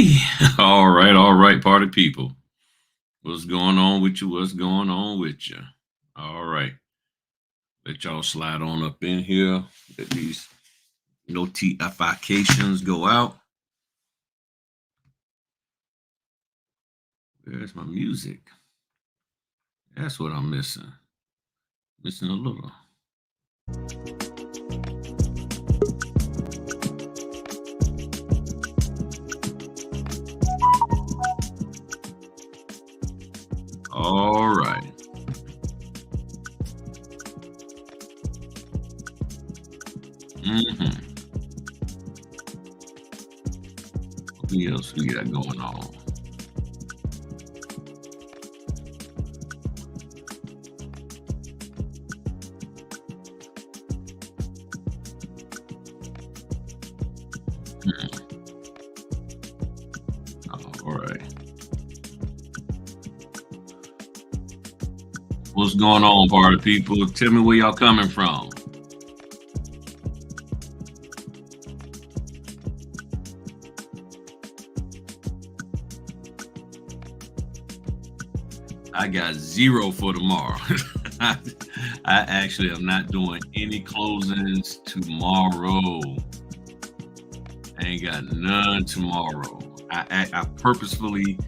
Hey, all right, party people. What's going on with you? What's going on with you? All right, let y'all slide on up in here. Let these notifications go out. Where's my music? That's what I'm missing. Missing a little. All right. Mm-hmm. What else we got going on? Hmm. All right. What's going on, party people? Tell me where y'all coming from. I got zero for tomorrow. I actually am not doing any closings tomorrow. I ain't got none tomorrow. I purposefully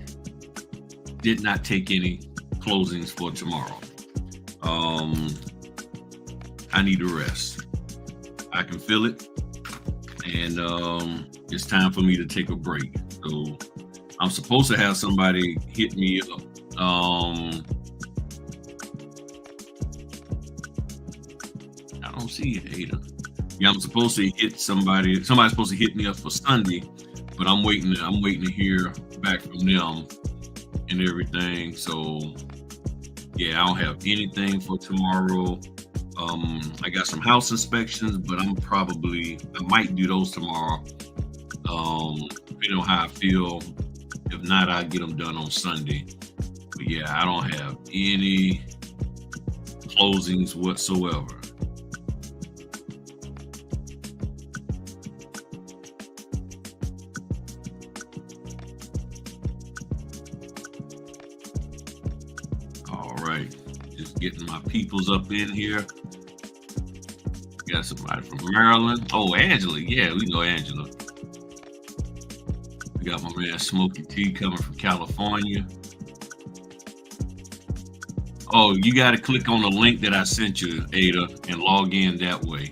did not take any closings for tomorrow. Um, I need a rest. I can feel it, and it's time for me to take a break. So I'm supposed to have somebody hit me up. I don't see it, Ada. Yeah, I'm supposed to hit somebody. Somebody's supposed to hit me up for Sunday, but I'm waiting. I'm waiting to hear back from them and everything. So yeah, I don't have anything for tomorrow. I got some house inspections, but I might do those tomorrow. Depending on how I feel. If not, I'll get them done on Sunday. But yeah, I don't have any closings whatsoever. All right, just getting my peoples up in here. Got somebody from Maryland. Oh, Angela. Yeah, we know Angela. We got my man Smokey T coming from California. Oh, you got to click on the link that I sent you, Ada, and log in that way.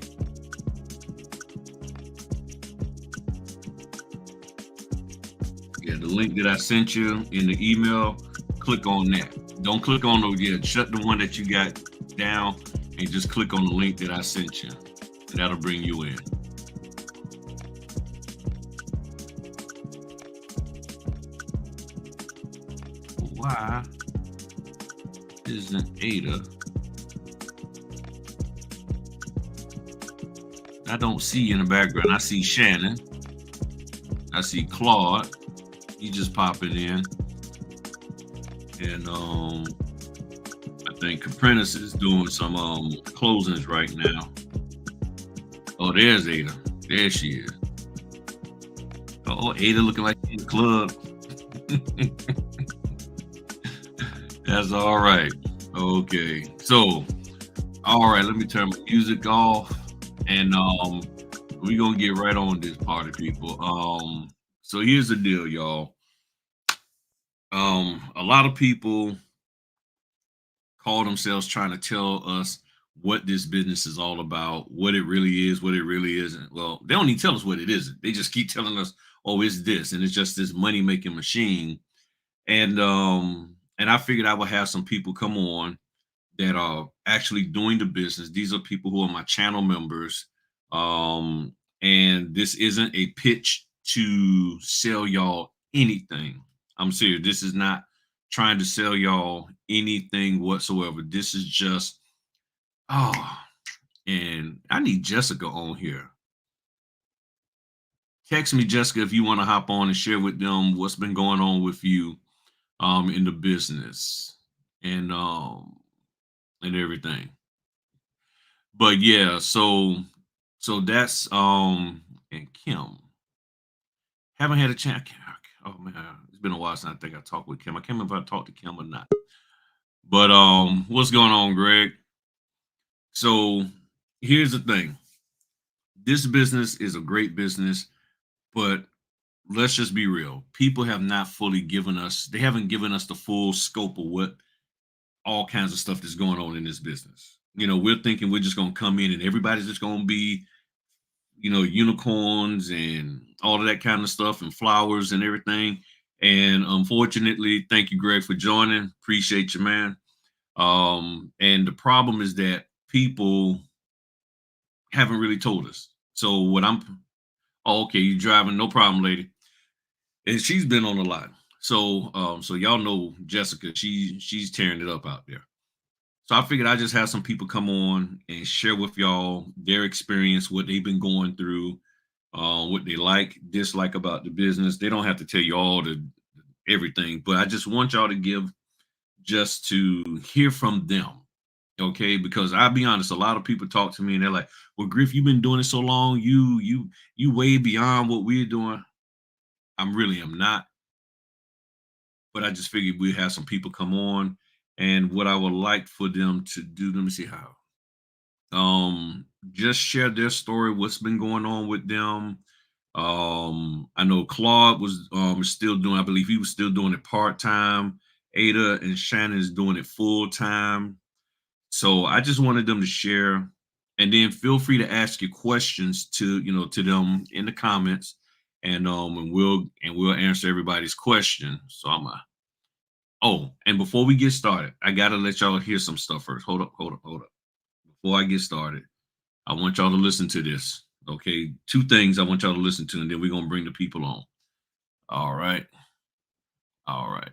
Yeah, the link that I sent you in the email, click on that. Don't click on the, yeah, shut the one that you got down and just click on the link that I sent you. And that'll bring you in. Why isn't Ada? I don't see in the background. I see Shannon. I see Claude. He just popping in. And I think Apprentice is doing some closings right now. Oh, there's Ada. There she is. Oh, Ada looking like she's in the club. That's all right. Okay. So, all right, let me turn my music off and we're gonna get right on this party, people. So here's the deal, y'all. A lot of people call themselves trying to tell us what this business is all about, what it really is, what it really isn't. Well, they don't even tell us what it isn't. They just keep telling us, oh, it's this, and it's just this money making machine. And I figured I would have some people come on that are actually doing the business. These are people who are my channel members. And this isn't a pitch to sell y'all anything. I'm serious. This is not trying to sell y'all anything whatsoever. This is just, oh, and I need Jessica on here. Text me, Jessica, if you want to hop on and share with them what's been going on with you in the business and everything. But yeah, so that's and Kim. Haven't had a chance. Oh man, it's been a while since I think I talked with Kim. I can't remember if I talked to Kim or not. But what's going on, Greg? So here's the thing. This business is a great business, but let's just be real. People have not fully given us, they haven't given us the full scope of what all kinds of stuff that's going on in this business. We're thinking we're just going to come in and everybody's just going to be, unicorns and all of that kind of stuff and flowers and everything. And unfortunately, thank you, Greg, for joining. Appreciate you, man. And the problem is that people haven't really told us. So oh, okay, you driving, no problem, lady. And she's been on a lot. So y'all know Jessica, she's tearing it up out there. So I figured I just have some people come on and share with y'all their experience, what they've been going through, what they like, dislike about the business. They don't have to tell you all the everything, but I just want y'all to give just to hear from them. Okay, because I'll be honest, a lot of people talk to me and they're like, "Well, Griff, you've been doing it so long, you way beyond what we're doing." I'm really am not, but I just figured we'd have some people come on, and what I would like for them to do, let me see how. Just share their story, what's been going on with them. I know Claude was still doing, I believe he was still doing it part-time. Ada and Shannon is doing it full-time. So I just wanted them to share, and then feel free to ask your questions to them in the comments, and we'll answer everybody's question. So oh, and before we get started, I gotta let y'all hear some stuff first. Hold up. Before I get started, I want y'all to listen to this. Okay, two things I want y'all to listen to, and then we're gonna bring the people on. All right, all right.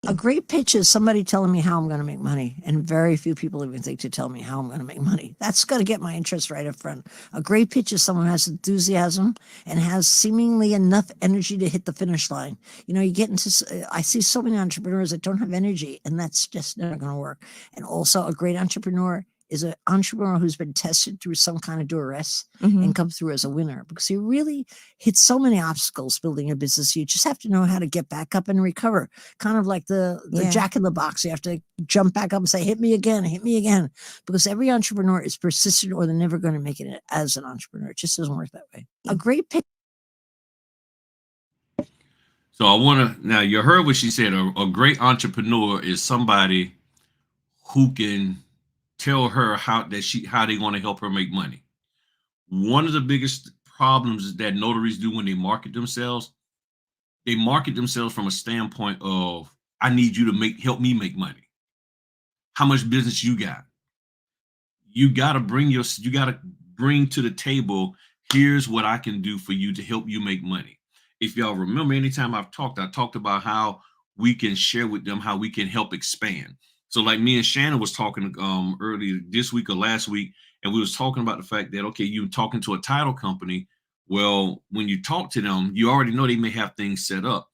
A great pitch is somebody telling me how I'm going to make money, and very few people even think to tell me how I'm going to make money. That's going to get my interest right up front. A great pitch is someone who has enthusiasm and has seemingly enough energy to hit the finish line. You get into, I see so many entrepreneurs that don't have energy, and that's just never going to work. And also, a great entrepreneur is an entrepreneur who's been tested through some kind of duress and come through as a winner, because you really hit so many obstacles building a business. You just have to know how to get back up and recover. Kind of like the Jack in the Box. You have to jump back up and say, hit me again, because every entrepreneur is persistent, or they're never going to make it as an entrepreneur. It just doesn't work that way. A great pitch. So I want to, now you heard what she said. A great entrepreneur is somebody who can tell her how they want to help her make money. One of the biggest problems that notaries do when they market themselves, they market themselves from a standpoint of, I need you to help me make money. How much business you got? You got to bring to the table, here's what I can do for you to help you make money. If y'all remember, anytime I talked about how we can share with them how we can help expand. So like me and Shannon was talking earlier this week or last week, and we was talking about the fact that, okay, you're talking to a title company. Well, when you talk to them, you already know they may have things set up.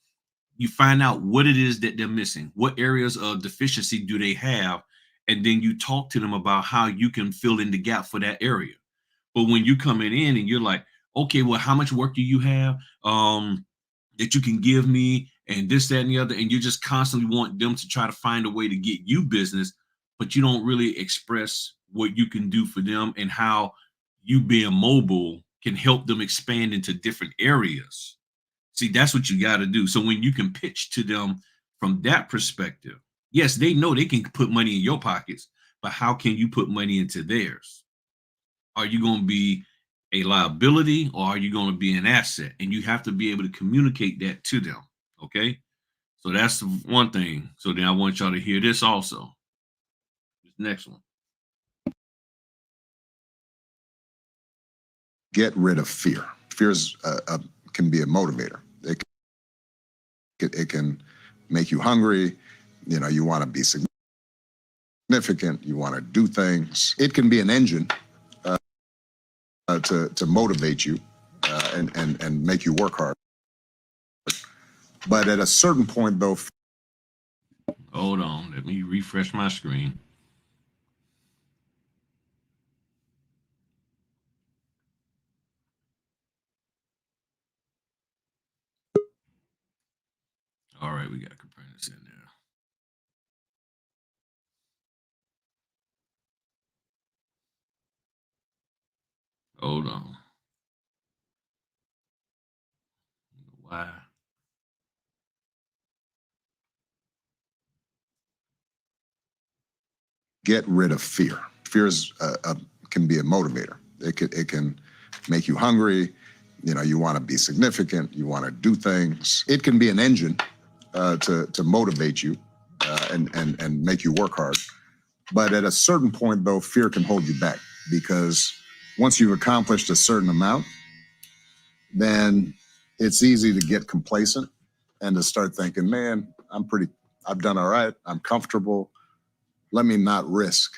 You find out what it is that they're missing, what areas of deficiency do they have, and then you talk to them about how you can fill in the gap for that area. But when you coming in and you're like, okay, well, how much work do you have that you can give me, and this, that, and the other, and you just constantly want them to try to find a way to get you business, but you don't really express what you can do for them and how you being mobile can help them expand into different areas. See, that's what you got to do. So when you can pitch to them from that perspective, yes, they know they can put money in your pockets, but how can you put money into theirs? Are you going to be a liability, or are you going to be an asset? And you have to be able to communicate that to them. Okay. So that's the one thing. So then I want y'all to hear this also. This next one. Get rid of fear. Fear can be a motivator. It can make you hungry. You want to be significant. You want to do things. It can be an engine to motivate you and make you work hard. But at a certain point, though. Hold on. Let me refresh my screen. right, we got Copernicus in there. Hold on. Why? Get rid of fear. Fear can be a motivator. It can make you hungry. You know, you want to be significant. You want to do things. It can be an engine to motivate you and make you work hard. But at a certain point, though, fear can hold you back, because once you've accomplished a certain amount, then it's easy to get complacent and to start thinking, man, I've done all right. I'm comfortable. Let me not risk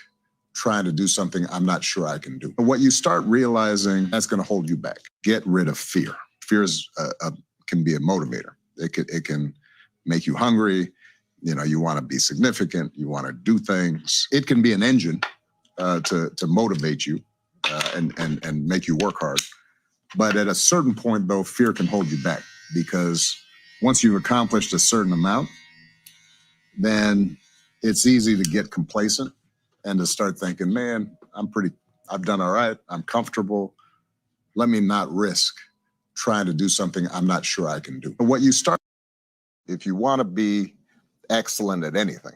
trying to do something I'm not sure I can do. But what you start realizing, that's going to hold you back. Get rid of fear. Fear can be a motivator. It can make you hungry. You know, you want to be significant. You want to do things. It can be an engine to motivate you and make you work hard. But at a certain point, though, fear can hold you back, because once you've accomplished a certain amount, then it's easy to get complacent and to start thinking, man, I've done all right. I'm comfortable. Let me not risk trying to do something I'm not sure I can do. But what you start, if you want to be excellent at anything,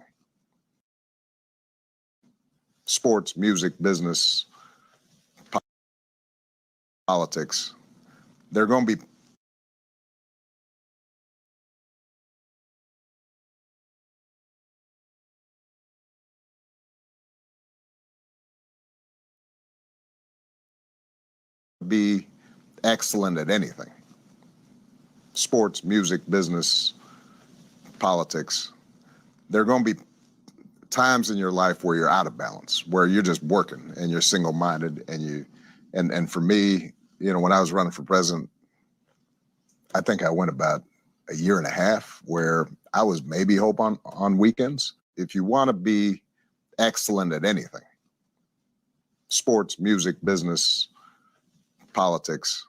sports, music, business, politics, they're going to be excellent at anything. Sports, music, business, politics. There are going to be times in your life where you're out of balance, where you're just working and you're single-minded, and for me, you know, when I was running for president, I think I went about a year and a half where I was maybe hope on weekends. If you want to be excellent at anything, sports, music, business, politics,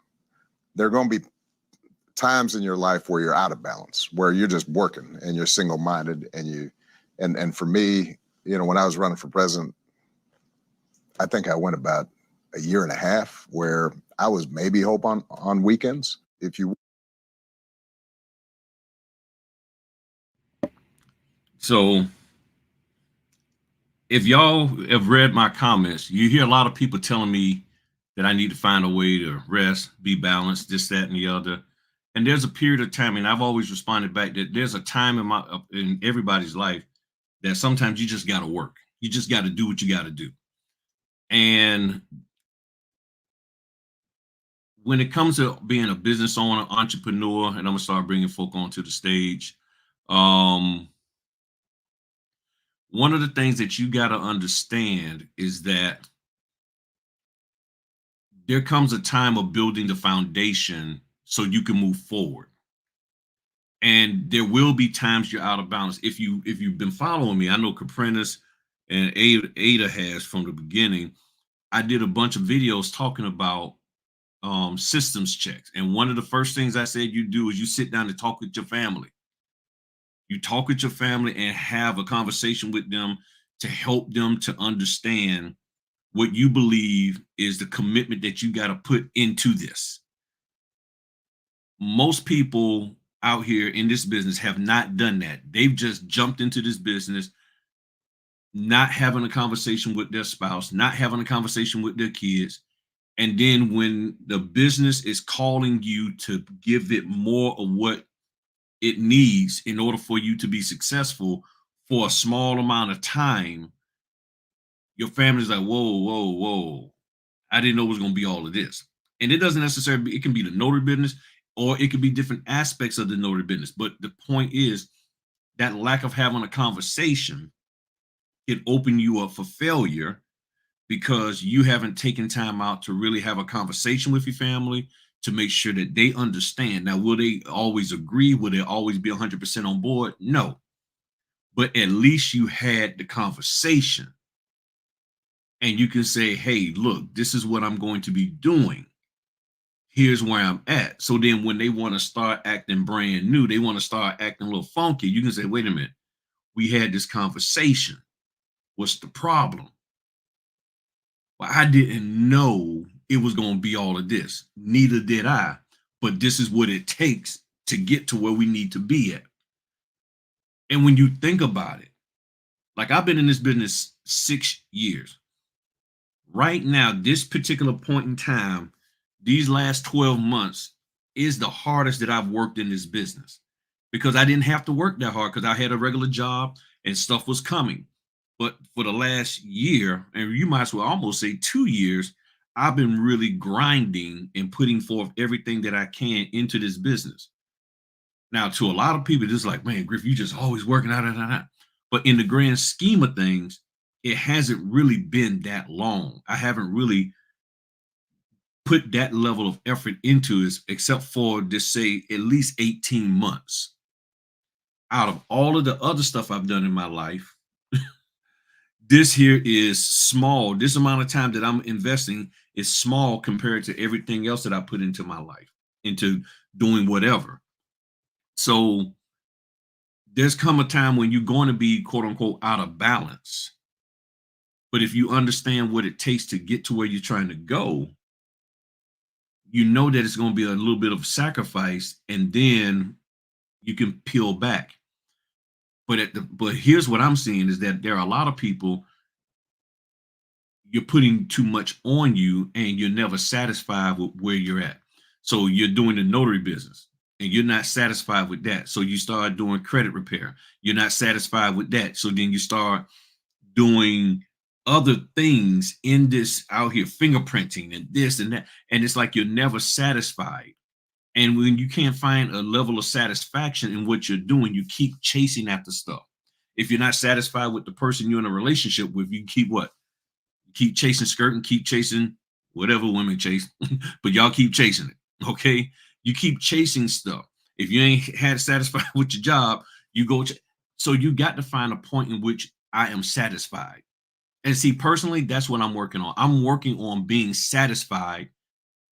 there are going to be times in your life where you're out of balance, where you're just working and you're single-minded, and for me, you know, when I was running for president, I think I went about a year and a half where I was maybe hope on weekends. So if y'all have read my comments, you hear a lot of people telling me that I need to find a way to rest, be balanced, this, that, and the other. And there's a period of time, and I've always responded back that there's a time in everybody's life that sometimes you just got to work. You just got to do what you got to do. And when it comes to being a business owner, entrepreneur, and I'm gonna start bringing folk onto the stage, one of the things that you got to understand is that there comes a time of building the foundation so you can move forward. And there will be times you're out of balance. If you've been following me, I know Caprinas and Ada has from the beginning. I did a bunch of videos talking about systems checks. And one of the first things I said you do is you sit down and talk with your family. You talk with your family and have a conversation with them to help them to understand what you believe is the commitment that you got to put into this. Most people out here in this business have not done that. They've just jumped into this business, not having a conversation with their spouse, not having a conversation with their kids. And then when the business is calling you to give it more of what it needs in order for you to be successful for a small amount of time, your family's like, whoa, whoa, whoa. I didn't know it was going to be all of this. And it doesn't necessarily be, it can be the notary business, or it could be different aspects of the notary business. But the point is that lack of having a conversation can open you up for failure, because you haven't taken time out to really have a conversation with your family to make sure that they understand. Now, will they always agree? Will they always be 100% on board? No. But at least you had the conversation. And you can say, hey, look, this is what I'm going to be doing. here's where I'm at. So then when they want to start acting brand new, they want to start acting a little funky, you can say, wait a minute, we had this conversation. What's the problem? Well, I didn't know it was going to be all of this. Neither did I. But this is what it takes to get to where we need to be at. And when you think about it, like I've been in this business 6 years. Right now, this particular point in time, these last 12 months is the hardest that I've worked in this business because I didn't have to work that hard because I had a regular job and stuff was coming. But for the last year, and you might as well almost say 2 years, I've been really grinding and putting forth everything that I can into this business. Now, to a lot of people, it's like, man, Griff, you just always working out. But in the grand scheme of things, it hasn't really been that long. I haven't really put that level of effort into it, except for just say at least 18 months. Out of all of the other stuff I've done in my life, this here is small. This amount of time that I'm investing is small compared to everything else that I put into my life, into doing whatever. So there's come a time when you're going to be quote unquote out of balance. But if you understand what it takes to get to where you're trying to go, you know that it's going to be a little bit of sacrifice, and then you can peel back. But here's what I'm seeing is that there are a lot of people, you're putting too much on you and you're never satisfied with where you're at. So you're doing the notary business and you're not satisfied with that. So you start doing credit repair. You're not satisfied with that. So then you start doing other things in this out here, fingerprinting and this and that. And it's like you're never satisfied. And when you can't find a level of satisfaction in what you're doing, you keep chasing after stuff. If you're not satisfied with the person you're in a relationship with, you keep what? Keep chasing skirt and keep chasing whatever women chase, but y'all keep chasing it, okay? You keep chasing stuff. If you ain't had satisfied with your job, you go. So you got to find a point in which I am satisfied. And see, personally, that's what I'm working on. I'm working on being satisfied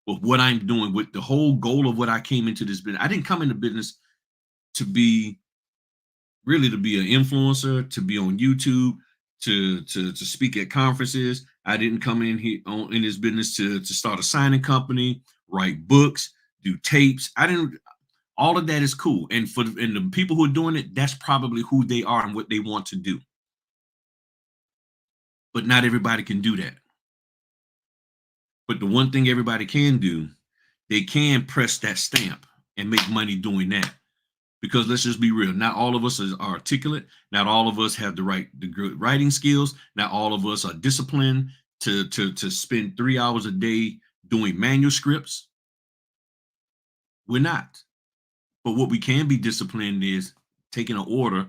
with what I'm doing, with the whole goal of what I came into this business. I didn't come into business to be an influencer, to be on YouTube, to speak at conferences. I didn't come in here in this business to start a signing company, write books, do tapes. All of that is cool. And the people who are doing it, that's probably who they are and what they want to do. But not everybody can do that. But the one thing everybody can do, they can press that stamp and make money doing that. Because let's just be real, not all of us are articulate. Not all of us have the good writing skills. Not all of us are disciplined to spend 3 hours a day doing manuscripts. We're not. But what we can be disciplined is taking an order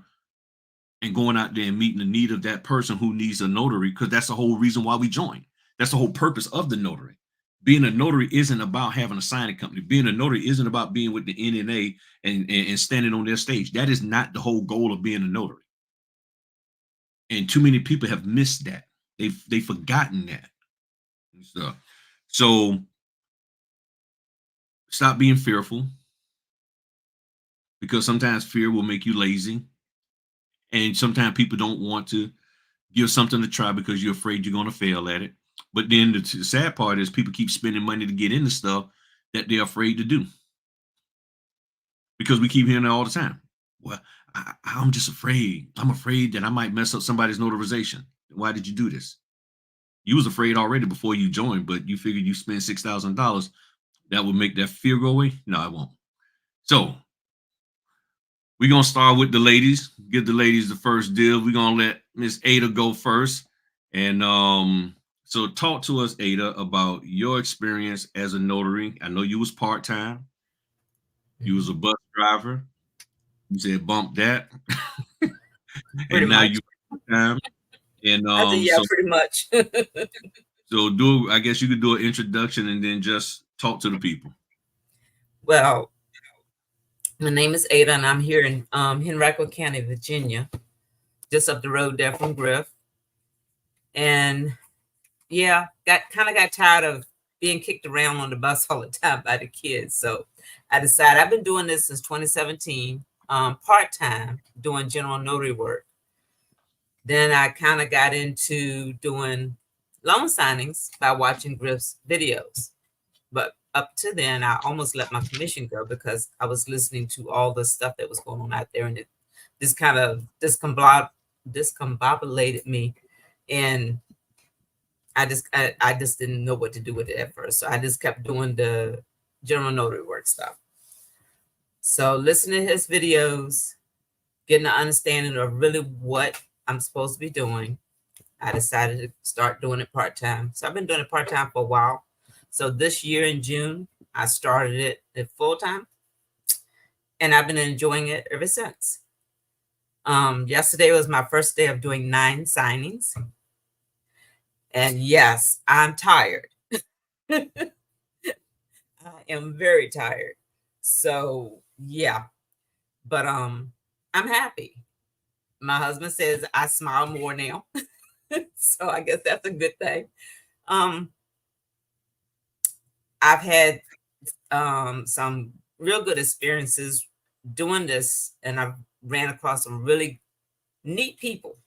and going out there and meeting the need of that person who needs a notary, because that's the whole reason why we joined. That's the whole purpose of the notary. Being a notary isn't about having a signing company. Being a notary isn't about being with the NNA and standing on their stage. That is not the whole goal of being a notary. And too many people have missed that. They've forgotten that. So stop being fearful, because sometimes fear will make you lazy. And sometimes people don't want to give something to try because you're afraid you're going to fail at it. But then the sad part is people keep spending money to get into stuff that they're afraid to do. Because we keep hearing it all the time. Well, I'm just afraid. I'm afraid that I might mess up somebody's notarization. Why did you do this? You was afraid already before you joined, but you figured you spend $6,000. That would make that fear go away? No, it won't. So we're going to start with the ladies. Give the ladies the first deal. We're going to let Miss Ada go first. And so talk to us, Ada, about your experience as a notary. I know you was part-time. You was a bus driver. You said bump that. And now you part-time. And pretty much. So I guess you could do an introduction and then just talk to the people. Well, my name is Ada, and I'm here in Henrico County, Virginia, just up the road there from Griff. And yeah, got tired of being kicked around on the bus all the time by the kids. So I decided I've been doing this since 2017, part-time, doing general notary work. Then I kind of got into doing loan signings by watching Griff's videos. But up to then, I almost let my commission go because I was listening to all the stuff that was going on out there, and this kind of discombobulated me, and I just didn't know what to do with it at first. So I just kept doing the general notary work stuff. So listening to his videos, getting an understanding of really what I'm supposed to be doing, I decided to start doing it part-time. So I've been doing it part-time for a while. So this year in June, I started it at full-time, and I've been enjoying it ever since. Yesterday was my first day of doing 9 signings. And yes, I'm tired. I am very tired. So yeah, but I'm happy. My husband says I smile more now. So I guess that's a good thing. I've had some real good experiences doing this, and I've ran across some really neat people.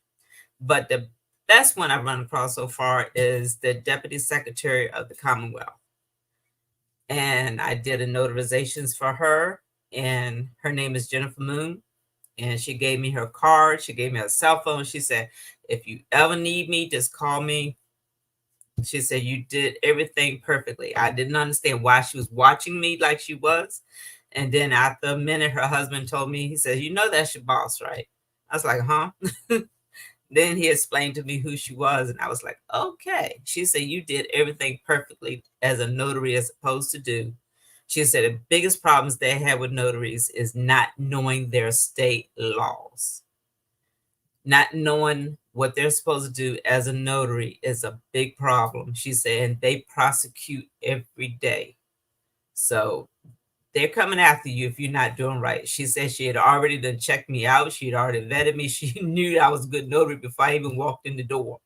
But the best one I've run across so far is the Deputy Secretary of the Commonwealth. And I did a notarizations for her, and her name is Jennifer Moon. And she gave me her card. She gave me a cell phone. She said, if you ever need me, just call me. She said, you did everything perfectly. I didn't understand why she was watching me like she was. And then after a minute, her husband told me, he said, you know, that's your boss, right? I was like, huh? Then he explained to me who she was. And I was like, okay. She said, you did everything perfectly as a notary is supposed to do. She said, the biggest problems they have with notaries is not knowing their state laws. Not knowing what they're supposed to do as a notary is a big problem. She said, and they prosecute every day. So they're coming after you if you're not doing right. She said she had already done checked me out. She had already vetted me. She knew I was a good notary before I even walked in the door.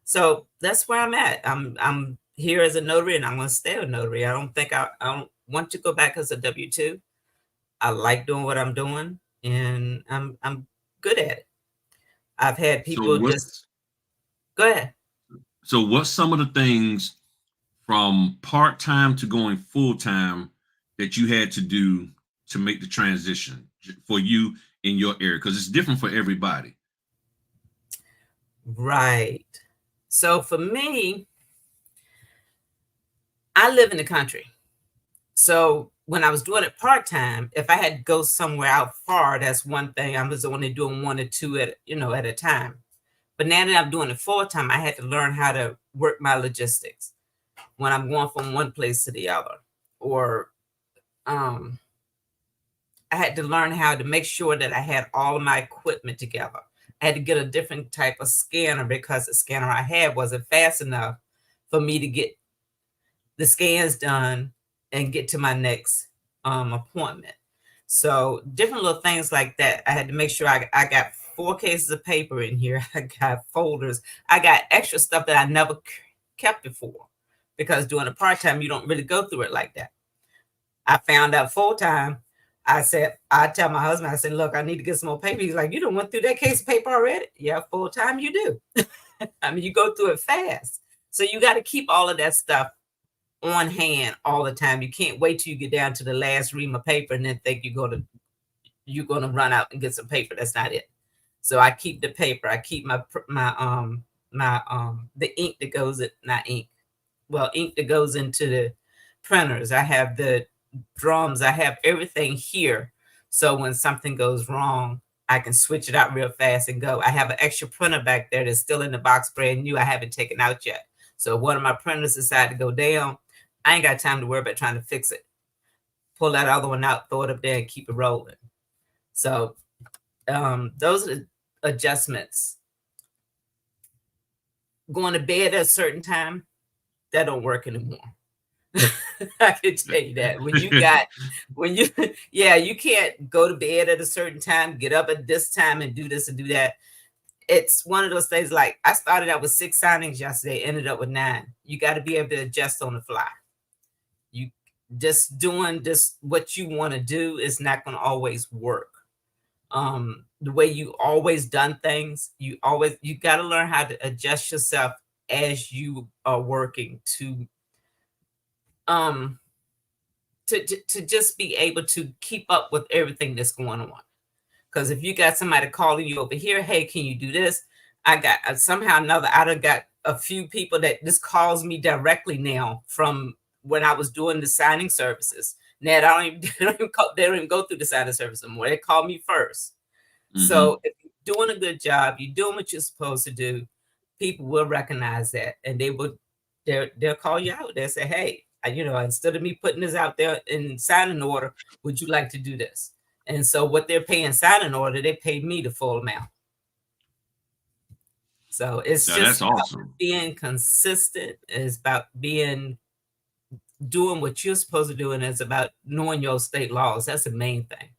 So that's where I'm at. I'm here as a notary, and I'm going to stay a notary. I don't want to go back as a W-2. I like doing what I'm doing, and I'm good at it. I've had people go ahead. So what's some of the things from part-time to going full-time that you had to do to make the transition for you in your area? Because it's different for everybody. Right. So for me, I live in the country. So when I was doing it part-time, if I had to go somewhere out far, that's one thing. I was only doing 1 or 2 at a time. But now that I'm doing it full-time, I had to learn how to work my logistics when I'm going from one place to the other. Or I had to learn how to make sure that I had all of my equipment together. I had to get a different type of scanner because the scanner I had wasn't fast enough for me to get the scans done and get to my next appointment. So different little things like that. I had to make sure I got 4 cases of paper in here. I got folders. I got extra stuff that I never kept before, because doing a part-time, you don't really go through it like that. I found out full-time. I tell my husband, I said, look, I need to get some more paper. He's like, you done went through that case of paper already? Yeah, full-time you do. I mean, you go through it fast. So you got to keep all of that stuff on hand all the time. You can't wait till you get down to the last ream of paper and then think you're going to run out and get some paper. That's not it. So I keep the paper. I keep the ink that goes ink that goes into the printers. I have the drums. I have everything here. So when something goes wrong, I can switch it out real fast and go. I have an extra printer back there that's still in the box, brand new. I haven't taken out yet. So if one of my printers decided to go down, I ain't got time to worry about trying to fix it. Pull that other one out, throw it up there, and keep it rolling. So those are the adjustments. Going to bed at a certain time, that don't work anymore. I can tell you that. You can't go to bed at a certain time, get up at this time and do this and do that. it's one of those things, like I started out with 6 signings yesterday, ended up with 9. You got to be able to adjust on the fly. You just doing just what you want to do is not going to always work. The way you always done things, you got to learn how to adjust yourself as you are working to just be able to keep up with everything that's going on. Because if you got somebody calling you over here, hey, can you do this? I got somehow or another, I done got a few people that just calls me directly now from when I was doing the signing services. Now they don't even go through the signing service anymore. They call me first. So if you're doing a good job, you're doing what you're supposed to do, people will recognize that, and they'll call you out. They'll say, hey, instead of me putting this out there in signing order, would you like to do this? And so what they're paying signing order, they pay me the full amount. So it's just about awesome. Being consistent. It's about doing what you're supposed to do, and it's about knowing your state laws. That's the main thing.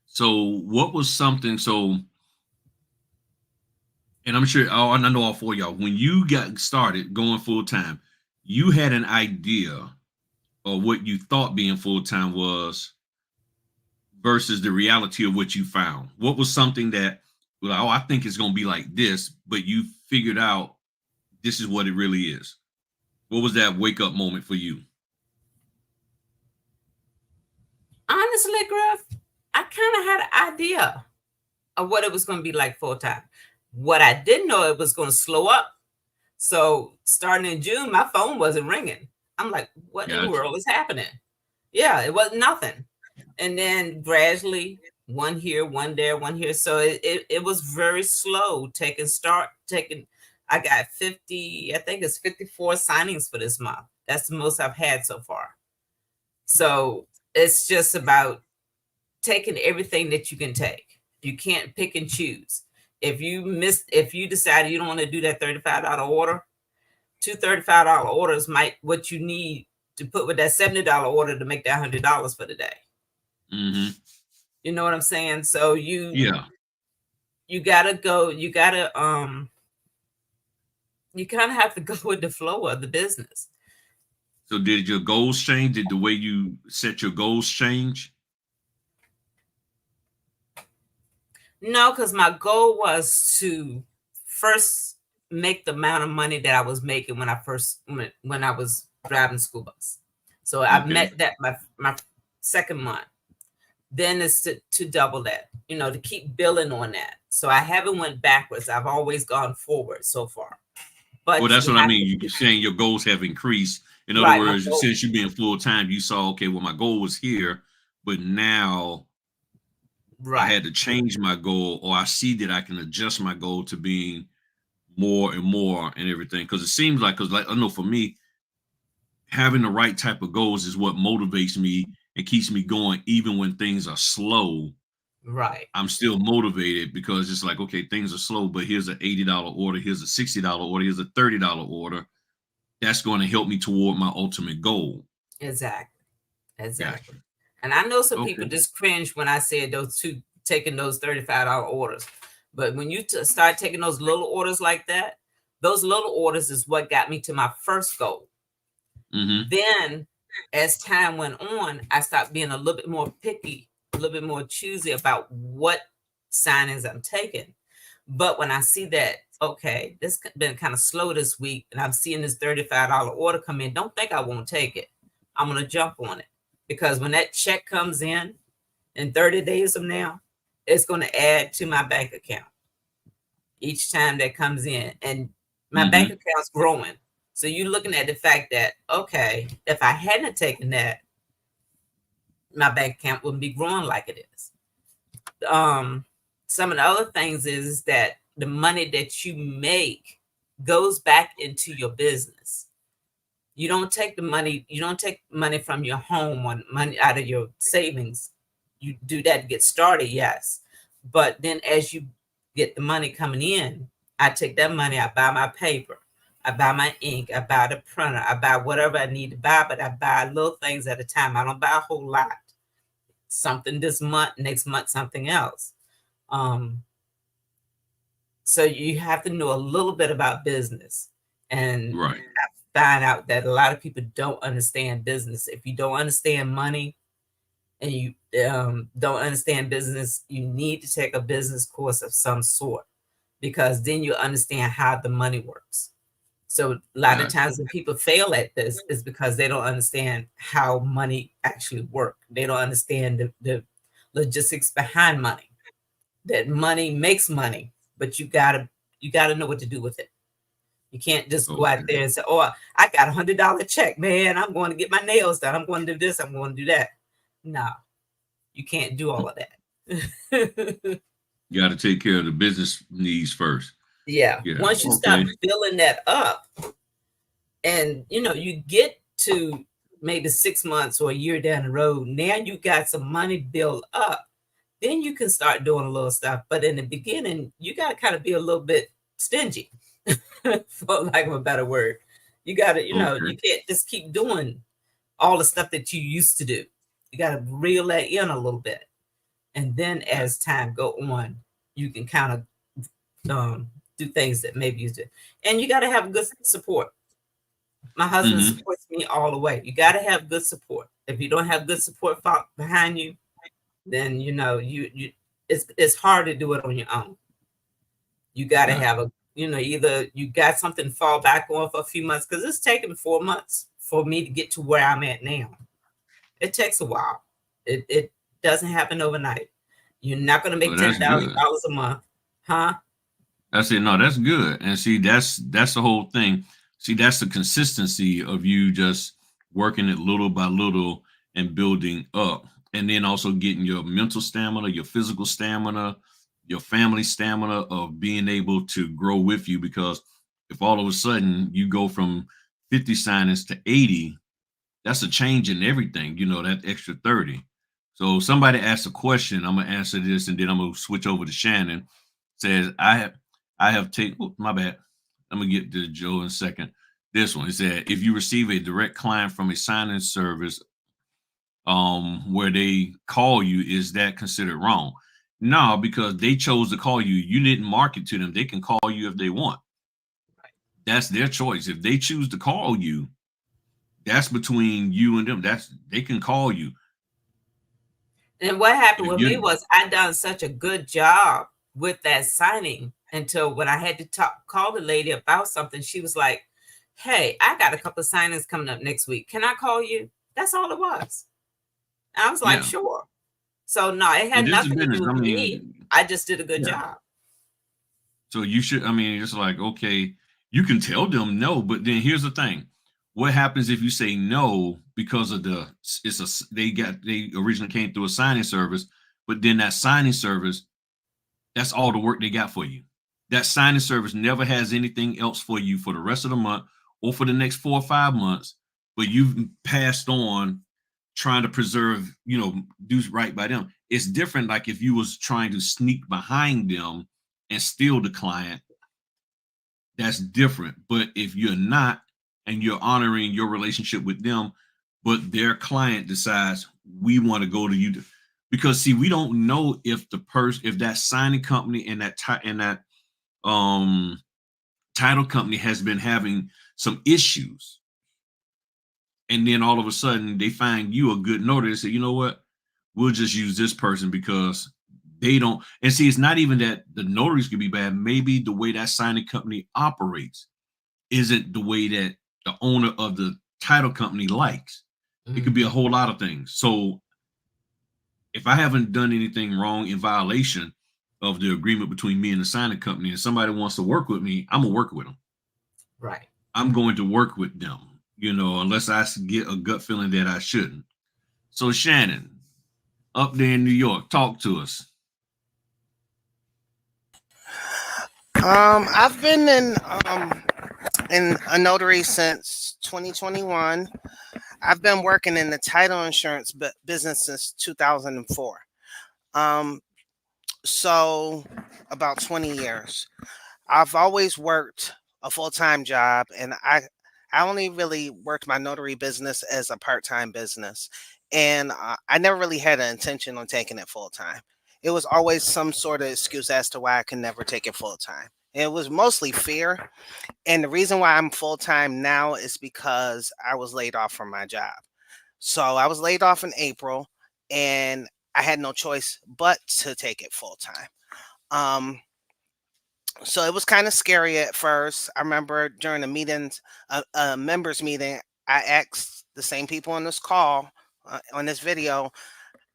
So what was something, and I'm sure, I know all 4 of y'all, when you got started going full time, you had an idea of what you thought being full time was versus the reality of what you found. What was something that, well, I think it's going to be like this, but you figured out this is what it really is? What was that wake up moment for you? Honestly, Griff, I kind of had an idea of what it was going to be like full time. What I didn't know, it was going to slow up. So starting in June, my phone wasn't ringing. I'm like, what in the world is happening? Yeah, it was nothing. And then gradually, one here, one there, one here. So it was very slow I got 50, I think it's 54 signings for this month. That's the most I've had so far. So it's just about taking everything that you can take. You can't pick and choose. If you decide you don't want to do that $35 order, 2 $35 orders might what you need to put with that $70 order to make that $100 for the day. You know what I'm saying? So you gotta go. You kind of have to go with the flow of the business. So did your goals change? Did the way you set your goals change? No, because my goal was to first make the amount of money that I was making when I was driving school bus. So I met that my second month. Then it's to double that, to keep building on that. So I haven't went backwards. I've always gone forward so far. But well, that's what I mean. You're saying your goals have increased. In other words, since you being full time, you saw, okay, well, my goal was here, but now I had to change my goal, or I see that I can adjust my goal to being more and more and everything. Because it seems like, I know for me, having the right type of goals is what motivates me and keeps me going, even when things are slow. Right. I'm still motivated because it's like, okay, things are slow, but here's an $80 order, here's a $60 order, here's a $30 order. That's going to help me toward my ultimate goal. Exactly. Gotcha. And I know some people just cringe when I said taking those $35 orders. But when you start taking those little orders like that, those little orders is what got me to my first goal. Then as time went on, I stopped being a little bit more picky, a little bit more choosy about what signings I'm taking. But when I see that, okay, this been kind of slow this week, and I'm seeing this $35 order come in, don't think I won't take it. I'm going to jump on it. Because when that check comes in 30 days from now, it's going to add to my bank account each time that comes in. And my bank account's growing. So you're looking at the fact that, okay, if I hadn't taken that, my bank account wouldn't be growing like it is. Some of the other things is that the money that you make goes back into your business. You don't take money from your home or money out of your savings. You do that to get started, yes. But then as you get the money coming in, I take that money, I buy my paper, I buy my ink, I buy the printer, I buy whatever I need to buy, but I buy little things at a time. I don't buy a whole lot. Something this month, next month, something else. So you have to know a little bit about business, and Right. find out that a lot of people don't understand business. If you don't understand money and you don't understand business, you need to take a business course of some sort, because then you understand how the money works. So a lot of Gotcha. times when people fail at this is because they don't understand how money actually works. They don't understand the logistics behind money. That money makes money, but you gotta know what to do with it. You can't just go out Okay. there and say, "Oh, I got $100 check, man. I'm going to get my nails done. I'm going to do this. I'm going to do that." No, you can't do all of that. You got to take care of the business needs first. Yeah. Yeah. Once you start Okay. filling that up, and you get to maybe 6 months or a year down the road, now you got some money built up. Then you can start doing a little stuff. But in the beginning, you got to kind of be a little bit stingy, for lack of a better word. You got to, Okay. you can't just keep doing all the stuff that you used to do. You got to reel that in a little bit. And then as time go on, you can kind of do things that maybe you did. And you got to have good support. My husband Hmm. supports me all the way. You got to have good support. If you don't have good support behind you, then you it's hard to do it on your own. You got to Gotcha. have either you got something to fall back on for a few months, because it's taken 4 months for me to get to where I'm at now. It takes a while. It doesn't happen overnight. You're not going to Well, make that's $10,000 good. a month, huh? I said, no, that's good. And see, that's the whole thing. See, that's the consistency of you just working it little by little and building up. And then also getting your mental stamina, your physical stamina, your family stamina of being able to grow with you. Because if all of a sudden you go from 50 signings to 80, that's a change in everything, that extra 30. So somebody asked a question, I'm gonna answer this and then I'm gonna switch over to Shannon. Says, I have taken, oh, my bad. I'm gonna get to Joe in a second. This one, it said, if you receive a direct client from a signing service where they call you, is that considered wrong? No, because they chose to call you. You didn't market to them. They can call you if they want. That's their choice. If they choose to call you, that's between you and them. They can call you. And what happened If with me you was I done such a good job with that signing until when I had to call the lady about something, she was like, "Hey, I got a couple of signings coming up next week. Can I call you?" That's all it was. And I was like, Yeah. "Sure." So no, it It had is a nothing to business. do I with me. mean, I just did a good yeah. job. So you should, I mean, it's like, okay, you can tell them no, but then here's the thing. What happens if you say no because of they originally came through a signing service, but then that signing service, that's all the work they got for you. That signing service never has anything else for you for the rest of the month or for the next 4 or 5 months, but you've passed on trying to preserve, do right by them. It's different like if you was trying to sneak behind them and steal the client, that's different. But if you're not and you're honoring your relationship with them, but their client decides we want to go to you, because see, we don't know if if that signing company and that um title company has been having some issues, and then all of a sudden they find you a good notary and say, you know what, we'll just use this person because they don't. And see, it's not even that the notaries could be bad. Maybe the way that signing company operates isn't the way that the owner of the title company likes. It could be a whole lot of things. So if I haven't done anything wrong in violation of the agreement between me and the signing company, and somebody wants to work with me, I'm gonna work with them. Right. I'm going to work with them, unless I get a gut feeling that I shouldn't. So Shannon, up there in New York, talk to us. I've been in a notary since 2021. I've been working in the title insurance business since 2004. So about 20 years. I've always worked a full-time job, and I only really worked my notary business as a part-time business, and I never really had an intention on taking it full-time. It was always some sort of excuse as to why I could never take it full-time. It was mostly fear. And the reason why I'm full time now is because I was laid off from my job. So I was laid off in April, and I had no choice but to take it full time. Um, so it was kind of scary at first. I remember during the meetings, a members meeting, I asked the same people on this call, on this video,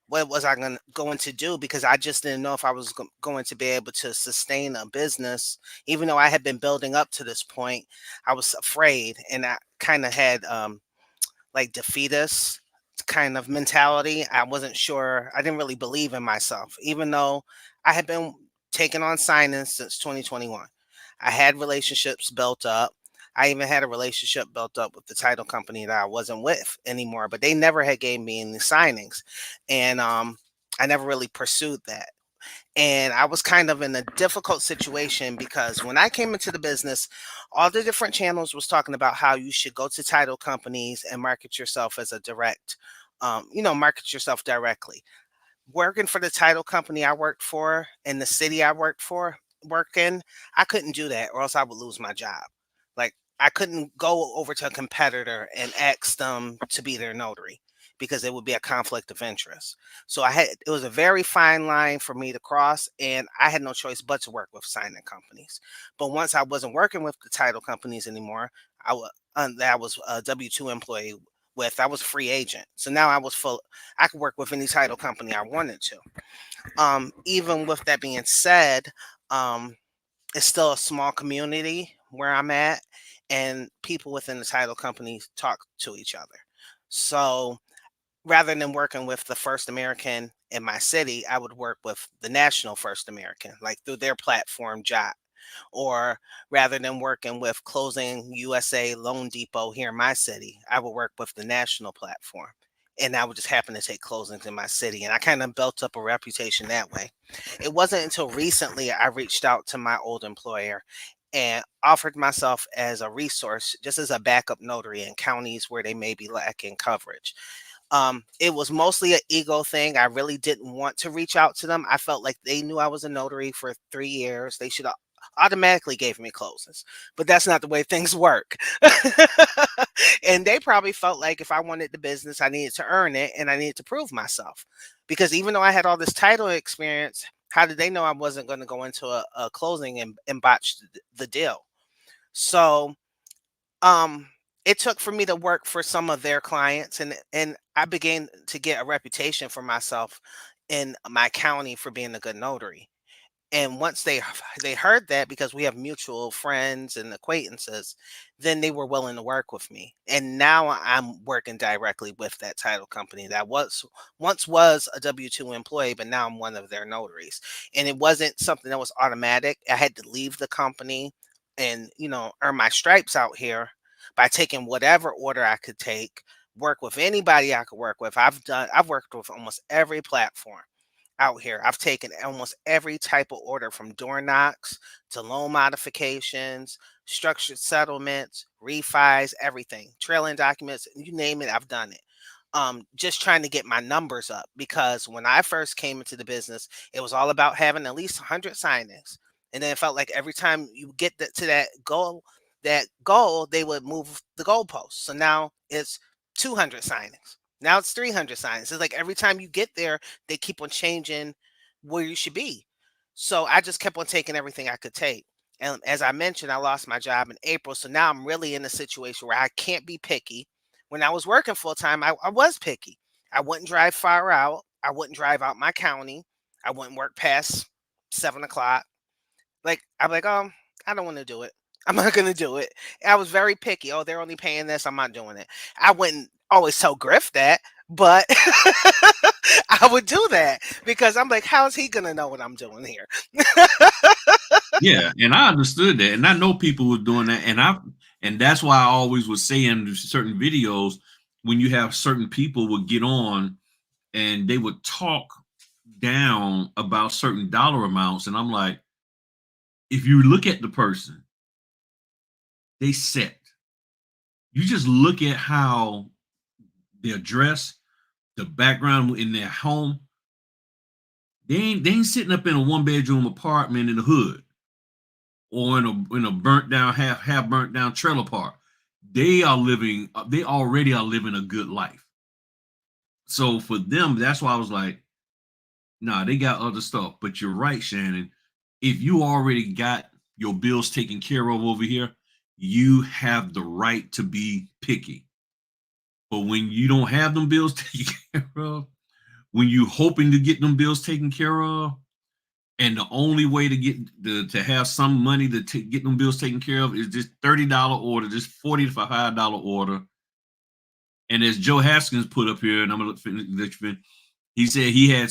what was I going to do, because I just didn't know if I was going to be able to sustain a business. Even though I had been building up to this point, I was afraid, and I kind of had like defeatist kind of mentality. I wasn't sure. I didn't really believe in myself, even though I had been taking on signings since 2021. I had relationships built up. I even had a relationship built up with the title company that I wasn't with anymore, but they never had gave me any signings, and I never really pursued that. And I was kind of in a difficult situation because when I came into the business, all the different channels was talking about how you should go to title companies and market yourself as a direct, market yourself directly. Working for the title company I worked for in the city I work in, I couldn't do that or else I would lose my job. Like, I couldn't go over to a competitor and ask them to be their notary because it would be a conflict of interest. So it was a very fine line for me to cross, and I had no choice but to work with signing companies. But once I wasn't working with the title companies anymore, that was a W-2 employee with, I was a free agent. So now I could work with any title company I wanted to. Even with that being said, um, it's still a small community where I'm at, and people within the title companies talk to each other. So rather than working with the First American in my city, I would work with the National First American, like through their platform, Jot. Or rather than working with Closing USA Loan Depot here in my city, I would work with the national platform. And I would just happen to take closings in my city. And I kind of built up a reputation that way. It wasn't until recently I reached out to my old employer and offered myself as a resource, just as a backup notary in counties where they may be lacking coverage. It was mostly an ego thing. I really didn't want to reach out to them. I felt like they knew I was a notary for 3 years. They should have automatically gave me closes, but that's not the way things work. And they probably felt like if I wanted the business, I needed to earn it and I needed to prove myself. Because even though I had all this title experience, how did they know I wasn't going to go into a closing and botch the deal? So um it took for me to work for some of their clients, and I began to get a reputation for myself in my county for being a good notary. And once they heard that, because we have mutual friends and acquaintances, then they were willing to work with me. And now I'm working directly with that title company that was once was a W-2 employee, but now I'm one of their notaries. And it wasn't something that was automatic. I had to leave the company and, earn my stripes out here by taking whatever order I could take, work with anybody I could work with. I've worked with almost every platform out here. I've taken almost every type of order, from door knocks to loan modifications, structured settlements, refis, everything, trailing documents, you name it, I've done it. Just trying to get my numbers up, because when I first came into the business, it was all about having at least 100 signings. And then it felt like every time you get to that goal, they would move the goalpost. So now it's 200 signings. Now it's 300 signings. It's like every time you get there, they keep on changing where you should be. So I just kept on taking everything I could take. And as I mentioned, I lost my job in April. So now I'm really in a situation where I can't be picky. When I was working full time, I was picky. I wouldn't drive far out. I wouldn't drive out my county. I wouldn't work past 7 o'clock. Like, I'm like, I don't want to do it. I'm not gonna do it. I was very picky. Oh, they're only paying this. I'm not doing it. I wouldn't always tell Griff that, but I would do that because I'm like, how's he gonna know what I'm doing here? Yeah, and I understood that, and I know people were doing that, and that's why I always was saying certain videos, when you have certain people would get on and they would talk down about certain dollar amounts, and I'm like, if you look at the person, they set. You just look at how their dress, the background in their home. They ain't sitting up in a one bedroom apartment in the hood. or in a burnt down, half burnt down trailer park. They already are living a good life. So for them, that's why I was like, nah, they got other stuff. But you're right, Shannon. If you already got your bills taken care of over here, you have the right to be picky. But when you don't have them bills taken care of, when you hoping to get them bills taken care of, and the only way to to have some money to get them bills taken care of is this $30 order, this $45 order. And as Joe Haskins put up here, and I'm gonna let you finish, he said he had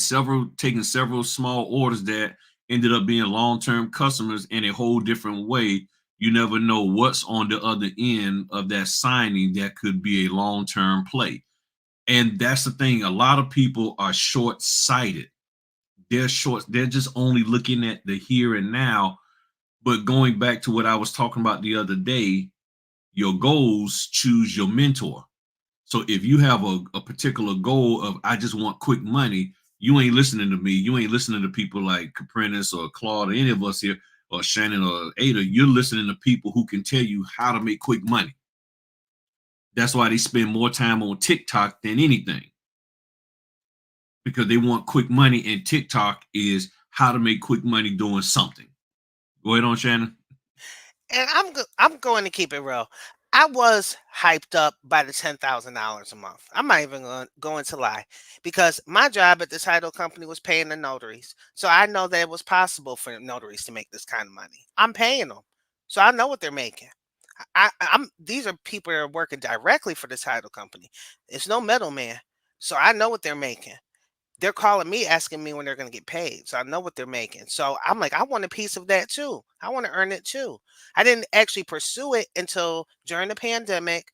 taken several small orders that ended up being long-term customers in a whole different way. You never know what's on the other end of that signing that could be a long-term play. And that's the thing. A lot of people are short-sighted. They're just only looking at the here and now. But going back to what I was talking about the other day, your goals choose your mentor. So if you have a particular goal of I just want quick money, you ain't listening to me. You ain't listening to people like Caprentice or Claude or any of us here, or Shannon or Ada. You're listening to people who can tell you how to make quick money. That's why they spend more time on TikTok than anything, because they want quick money, and TikTok is how to make quick money doing something. Go ahead on, Shannon. And I'm going to keep it real. I was hyped up by the $10,000 a month. I'm not even going to lie, because my job at the title company was paying the notaries. So I know that it was possible for notaries to make this kind of money. I'm paying them, so I know what they're making. I'm these are people that are working directly for the title company. It's no middleman, so I know what they're making. They're calling me asking me when they're going to get paid. So I know what they're making. So I'm like, I want a piece of that too. I want to earn it too. I didn't actually pursue it until during the pandemic,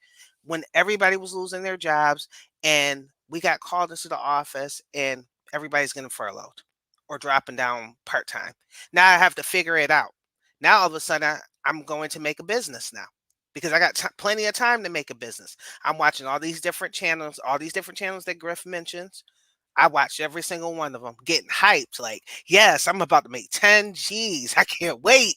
when everybody was losing their jobs and we got called into the office and everybody's getting furloughed or dropping down part time. Now I have to figure it out. Now all of a sudden I'm going to make a business now, because I got plenty of time to make a business. I'm watching all these different channels that Griff mentions. I watched every single one of them, getting hyped. Like, yes, I'm about to make 10 G's. I can't wait.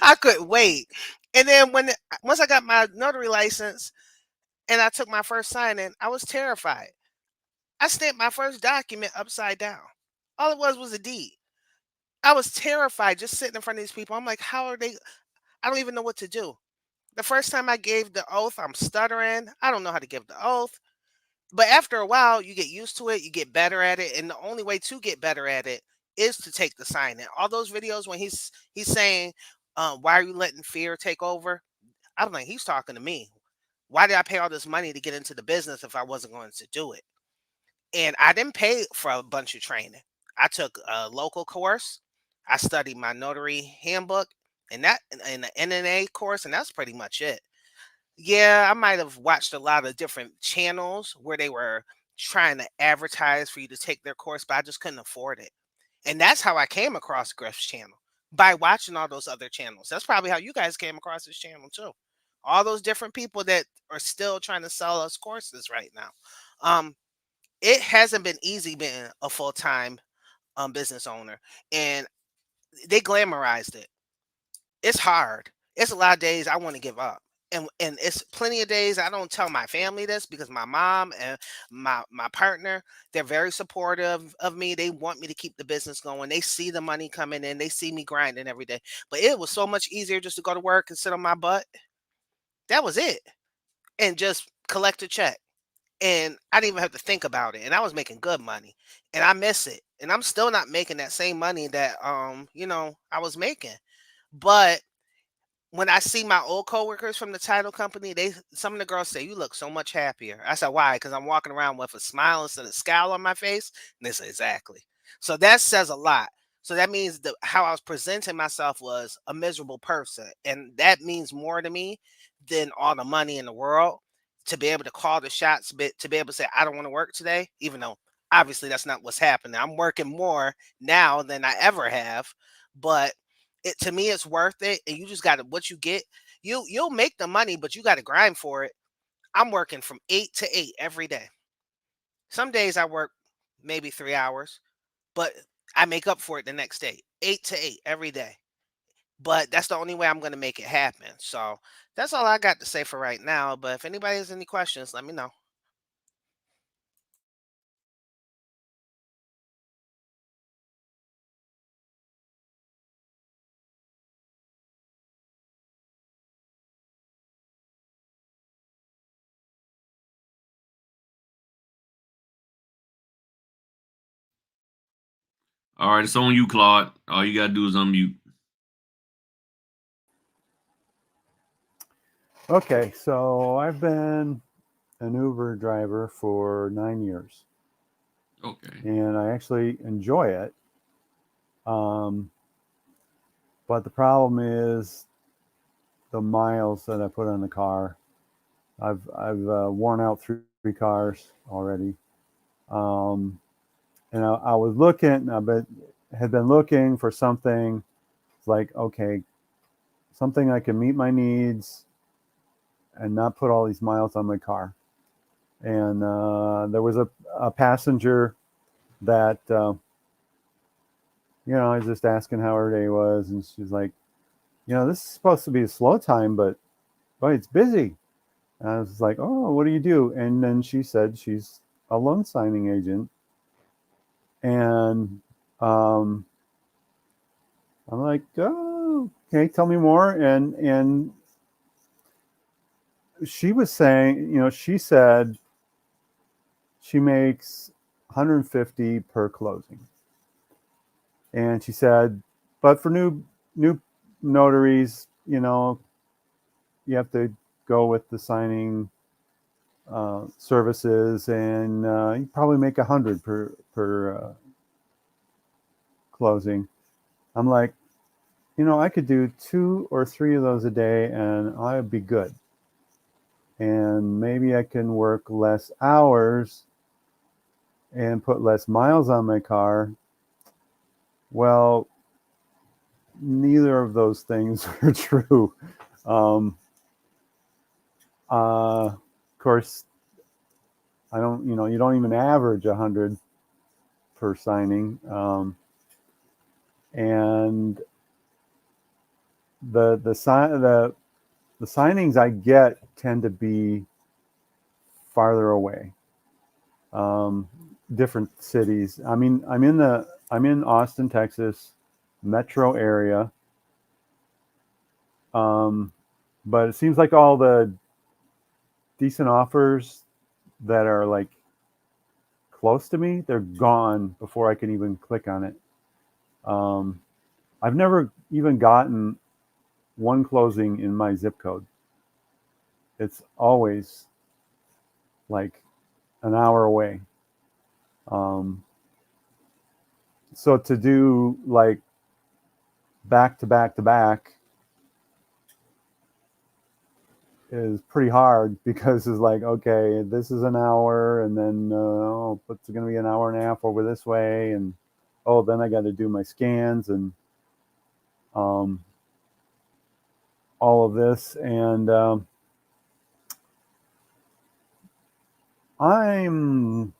I couldn't wait. And then once I got my notary license and I took my first signing, I was terrified. I stamped my first document upside down. All it was a deed. I was terrified just sitting in front of these people. I'm like, how are they? I don't even know what to do. The first time I gave the oath, I'm stuttering. I don't know how to give the oath. But after a while, you get used to it, you get better at it, and the only way to get better at it is to take the sign in. All those videos when he's saying, "Why are you letting fear take over?" I'm like, he's talking to me. Why did I pay all this money to get into the business if I wasn't going to do it? And I didn't pay for a bunch of training. I took a local course. I studied my notary handbook and the NNA course, and that's pretty much it. Yeah, I might have watched a lot of different channels where they were trying to advertise for you to take their course, but I just couldn't afford it. And that's how I came across Griff's channel, by watching all those other channels. That's probably how you guys came across this channel too. All those different people that are still trying to sell us courses right now. Um, it hasn't been easy being a full-time business owner, and they glamorized it. It's hard. It's a lot of days I want to give up. And it's plenty of days I don't tell my family this, because my mom and my partner, they're very supportive of me. They want me to keep the business going. They see the money coming in. They see me grinding every day. But it was so much easier just to go to work and sit on my butt. That was it. And just collect a check. And I didn't even have to think about it. And I was making good money. And I miss it. And I'm still not making that same money that I was making. But when I see my old coworkers from the title company, some of the girls say, "You look so much happier." I said, "Why?" Because I'm walking around with a smile instead of a scowl on my face. And they say, "Exactly." So that says a lot. So that means that how I was presenting myself was a miserable person. And that means more to me than all the money in the world, to be able to call the shots, to be able to say, "I don't want to work today," even though obviously that's not what's happening. I'm working more now than I ever have. But to me, it's worth it. And you just got to, what you get, you'll make the money, but you got to grind for it. I'm working from 8 to 8 every day. Some days I work maybe 3 hours, but I make up for it the next day. 8 to 8 every day. but that's the only way I'm going to make it happen. So that's all I got to say for right now. But if anybody has any questions, let me know. All right, it's on you, Claude. All you gotta do is unmute. Okay, so I've been an Uber driver for 9 years, Okay. and I actually enjoy it. But the problem is the miles that I put on the car. I've worn out three cars already, and I was looking. Had been looking for something like, okay, something I can meet my needs and not put all these miles on my car. And there was a passenger that I was just asking how her day was, and she's like, this is supposed to be a slow time, but it's busy. And I was like, oh, what do you do? And then she said she's a loan signing agent. And I'm like, oh, okay, tell me more. And she was saying, she said she makes 150 per closing. And she said, but for new notaries, you have to go with the signing services, and you probably make 100 per closing. I'm like, I could do 2 or 3 of those a day, and I'd be good. And maybe I can work less hours and put less miles on my car. Well, neither of those things are true. Of course, I don't. You don't even average 100 per signing, and the signings I get tend to be farther away, different cities. I mean, I'm in Austin, Texas, metro area, but it seems like all the decent offers that are like close to me, they're gone before I can even click on it. I've never even gotten one closing in my zip code. It's always like an hour away. So to do like back to back to back is pretty hard, because it's like, okay, this is an hour, and then it's going to be an hour and a half over this way, and then I got to do my scans and all of this, and I'm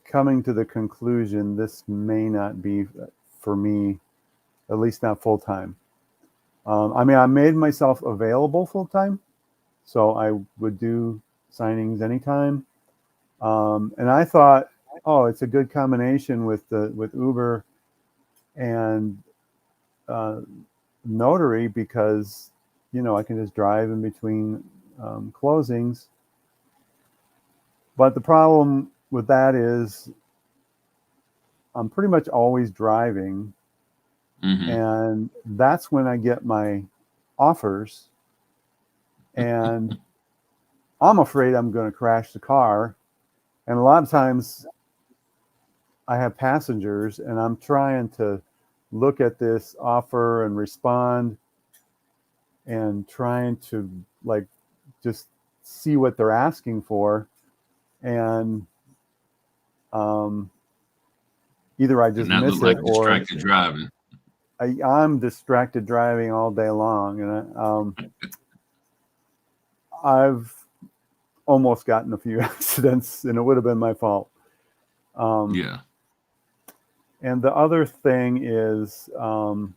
coming to the conclusion this may not be for me, at least not full time. I mean, I made myself available full time, so I would do signings anytime. And I thought, it's a good combination with Uber and Notary, because I can just drive in between closings. But the problem with that is I'm pretty much always driving, and that's when I get my offers, and I'm afraid I'm going to crash the car. And a lot of times I have passengers, and I'm trying to look at this offer and respond, and trying to like just see what they're asking for. And either I just And that miss look like it, or distracted driving. I'm distracted driving all day long. And I've almost gotten a few accidents, and it would have been my fault. Yeah. And the other thing is, I'll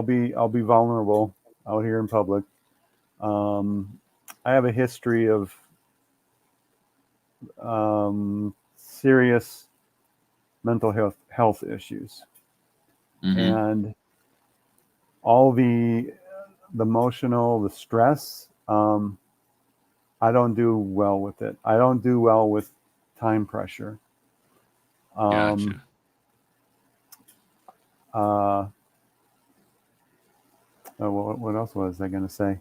be vulnerable out here in public. I have a history of serious mental health issues, and all the emotional, the stress. I don't do well with it. I don't do well with time pressure. Gotcha. What else was I going to say?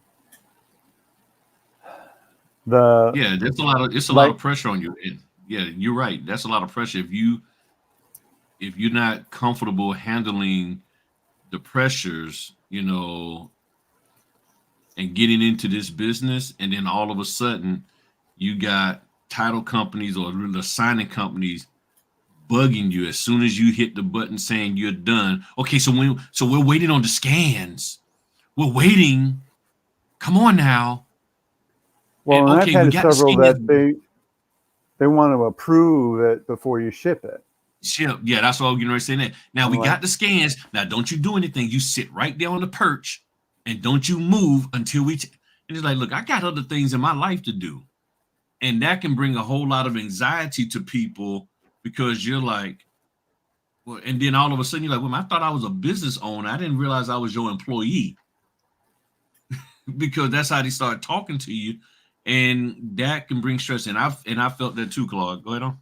Yeah, there's a lot of pressure on you. And yeah, you're right. That's a lot of pressure. If you're not comfortable handling the pressures, and getting into this business, and then all of a sudden you got title companies or the signing companies bugging you as soon as you hit the button saying you're done. Okay, so we're waiting on the scans. We're waiting. Come on now. Well, and okay, I've we had got the several scans. that they want to approve it before you ship it. Ship, yeah, that's what I'm getting ready to say. That now we got the scans. Now don't you do anything. You sit right there on the perch, and don't you move until we. And it's like, look, I got other things in my life to do, and that can bring a whole lot of anxiety to people because you're like, well, and then all of a sudden you're like, well, I thought I was a business owner. I didn't realize I was your employee. Because that's how they start talking to you, and that can bring stress. And I felt that too, Claude. Go ahead on.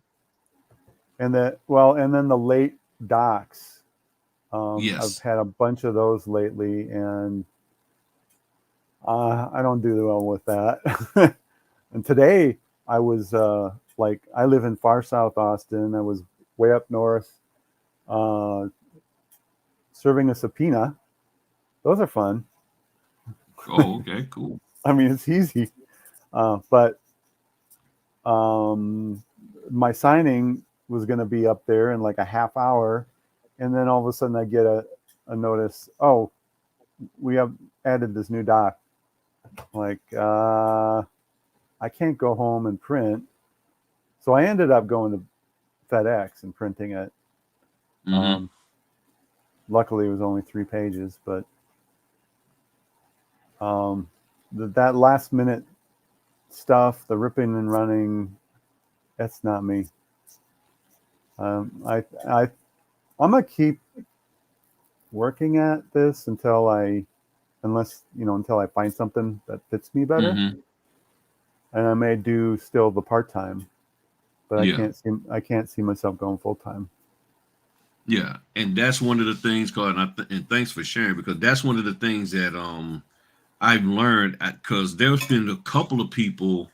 And then the late docs. Yes. I've had a bunch of those lately, and I don't do well with that. And today I was I live in far south Austin. I was way up north, serving a subpoena. Those are fun. Oh, okay, cool. I mean, it's easy, but my signing was going to be up there in like a half hour, and then all of a sudden I get a notice. Oh, we have added this new doc. Like, I can't go home and print, so I ended up going to FedEx and printing it. Luckily, it was only 3 pages, but that last minute stuff, the ripping and running, that's not me. I'm gonna keep working at this until I find something that fits me better. And I may do still the part-time, but I can't see myself going full-time. Yeah, and that's one of the things, Claude, and thanks for sharing, because that's one of the things that I've learned, because there's been a couple of people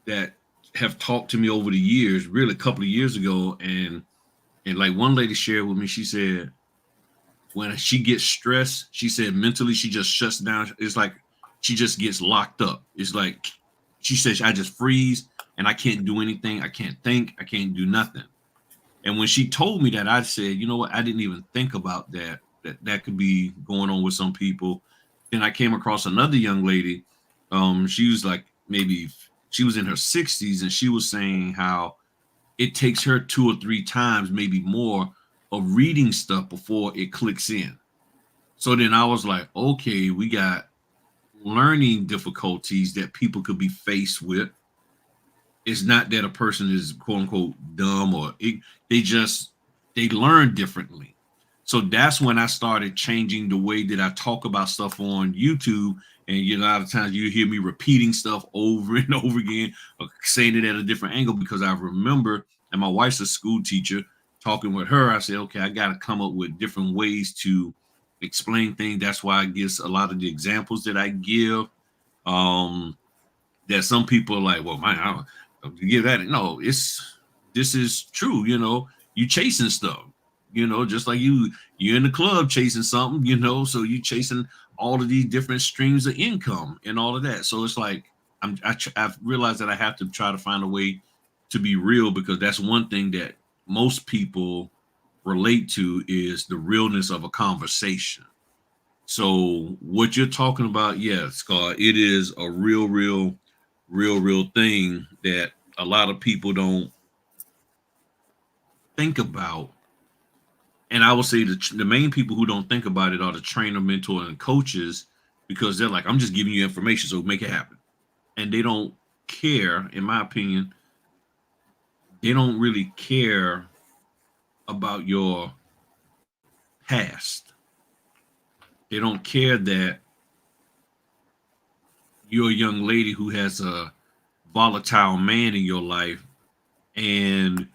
that have talked to me over the years, really a couple of years ago, and like one lady shared with me, she said when she gets stressed, she said mentally she just shuts down. It's like she just gets locked up. It's like she says, I just freeze and I can't do anything. I can't think. I can't do nothing. And when she told me that, I said, you know what? I didn't even think about that. That could be going on with some people. Then I came across another young lady. She was like, maybe she was in her 60s, and she was saying how it takes her 2 or 3 times, maybe more, of reading stuff before it clicks in. So then I was like, okay, we got learning difficulties that people could be faced with. It's not that a person is quote unquote dumb, or they learn differently. So that's when I started changing the way that I talk about stuff on YouTube. And a lot of times you hear me repeating stuff over and over again, or saying it at a different angle, because I remember, and my wife's a school teacher, talking with her, I said, okay, I got to come up with different ways to explain things. That's why I guess a lot of the examples that I give, that some people are like, well, man, I don't give that. No, this is true. You chasing stuff, just like you're in the club chasing something, so you chasing all of these different streams of income and all of that. So it's like, I've realized that I have to try to find a way to be real, because that's one thing that most people relate to, is the realness of a conversation. So what you're talking about, yes, Scott, it is a real thing that a lot of people don't think about And I will say the main people who don't think about it are the trainer, mentor, and coaches, because they're like, I'm just giving you information, so make it happen. And they don't care, in my opinion, they don't really care about your past. They don't care that you're a young lady who has a volatile man in your life and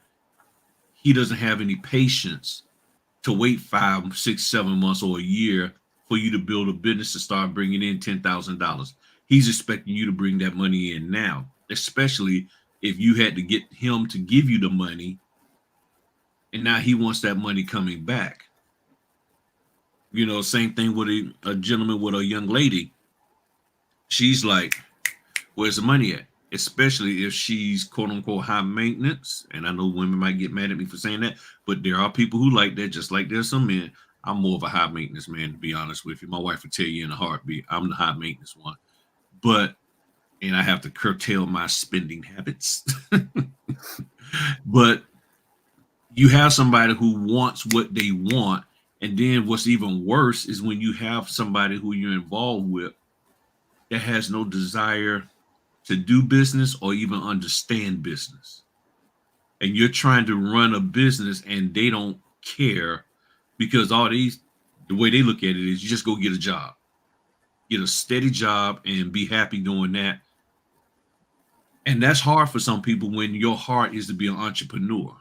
he doesn't have any patience to wait 5, 6, 7 months or a year for you to build a business to start bringing in $10,000. He's expecting you to bring that money in now, especially if you had to get him to give you the money and now he wants that money coming back. You know, same thing with a gentleman with a young lady. She's like, where's the money at? Especially if she's quote unquote high maintenance. And I know women might get mad at me for saying that, but there are people who like that, just like there's some men. I'm more of a high maintenance man, to be honest with you. My wife would tell you in a heartbeat, I'm the high maintenance one. And I have to curtail my spending habits. But you have somebody who wants what they want. And then what's even worse is when you have somebody who you're involved with that has no desire to do business or even understand business. And you're trying to run a business and they don't care, because the way they look at it is you just go get a job, get a steady job and be happy doing that. And that's hard for some people when your heart is to be an entrepreneur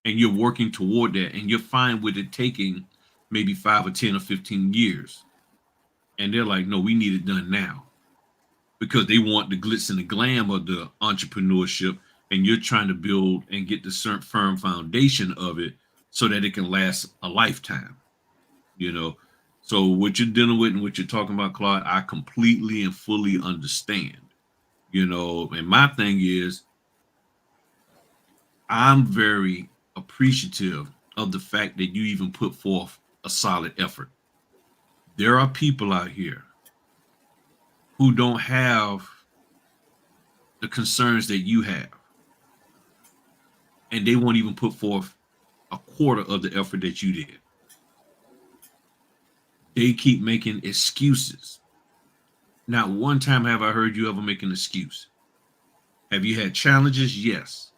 and you're working toward that and you're fine with it taking maybe 5 or 10 or 15 years. And they're like, no, we need it done now, because they want the glitz and the glam of the entrepreneurship, and you're trying to build and get the firm foundation of it so that it can last a lifetime, you know? So what you're dealing with and what you're talking about, Claude, I completely and fully understand, you know? And my thing is, I'm very appreciative of the fact that you even put forth a solid effort. There are people out here who don't have the concerns that you have, and they won't even put forth a quarter of the effort that you did. They keep making excuses. Not one time have I heard you ever make an excuse. Have you had challenges? Yes.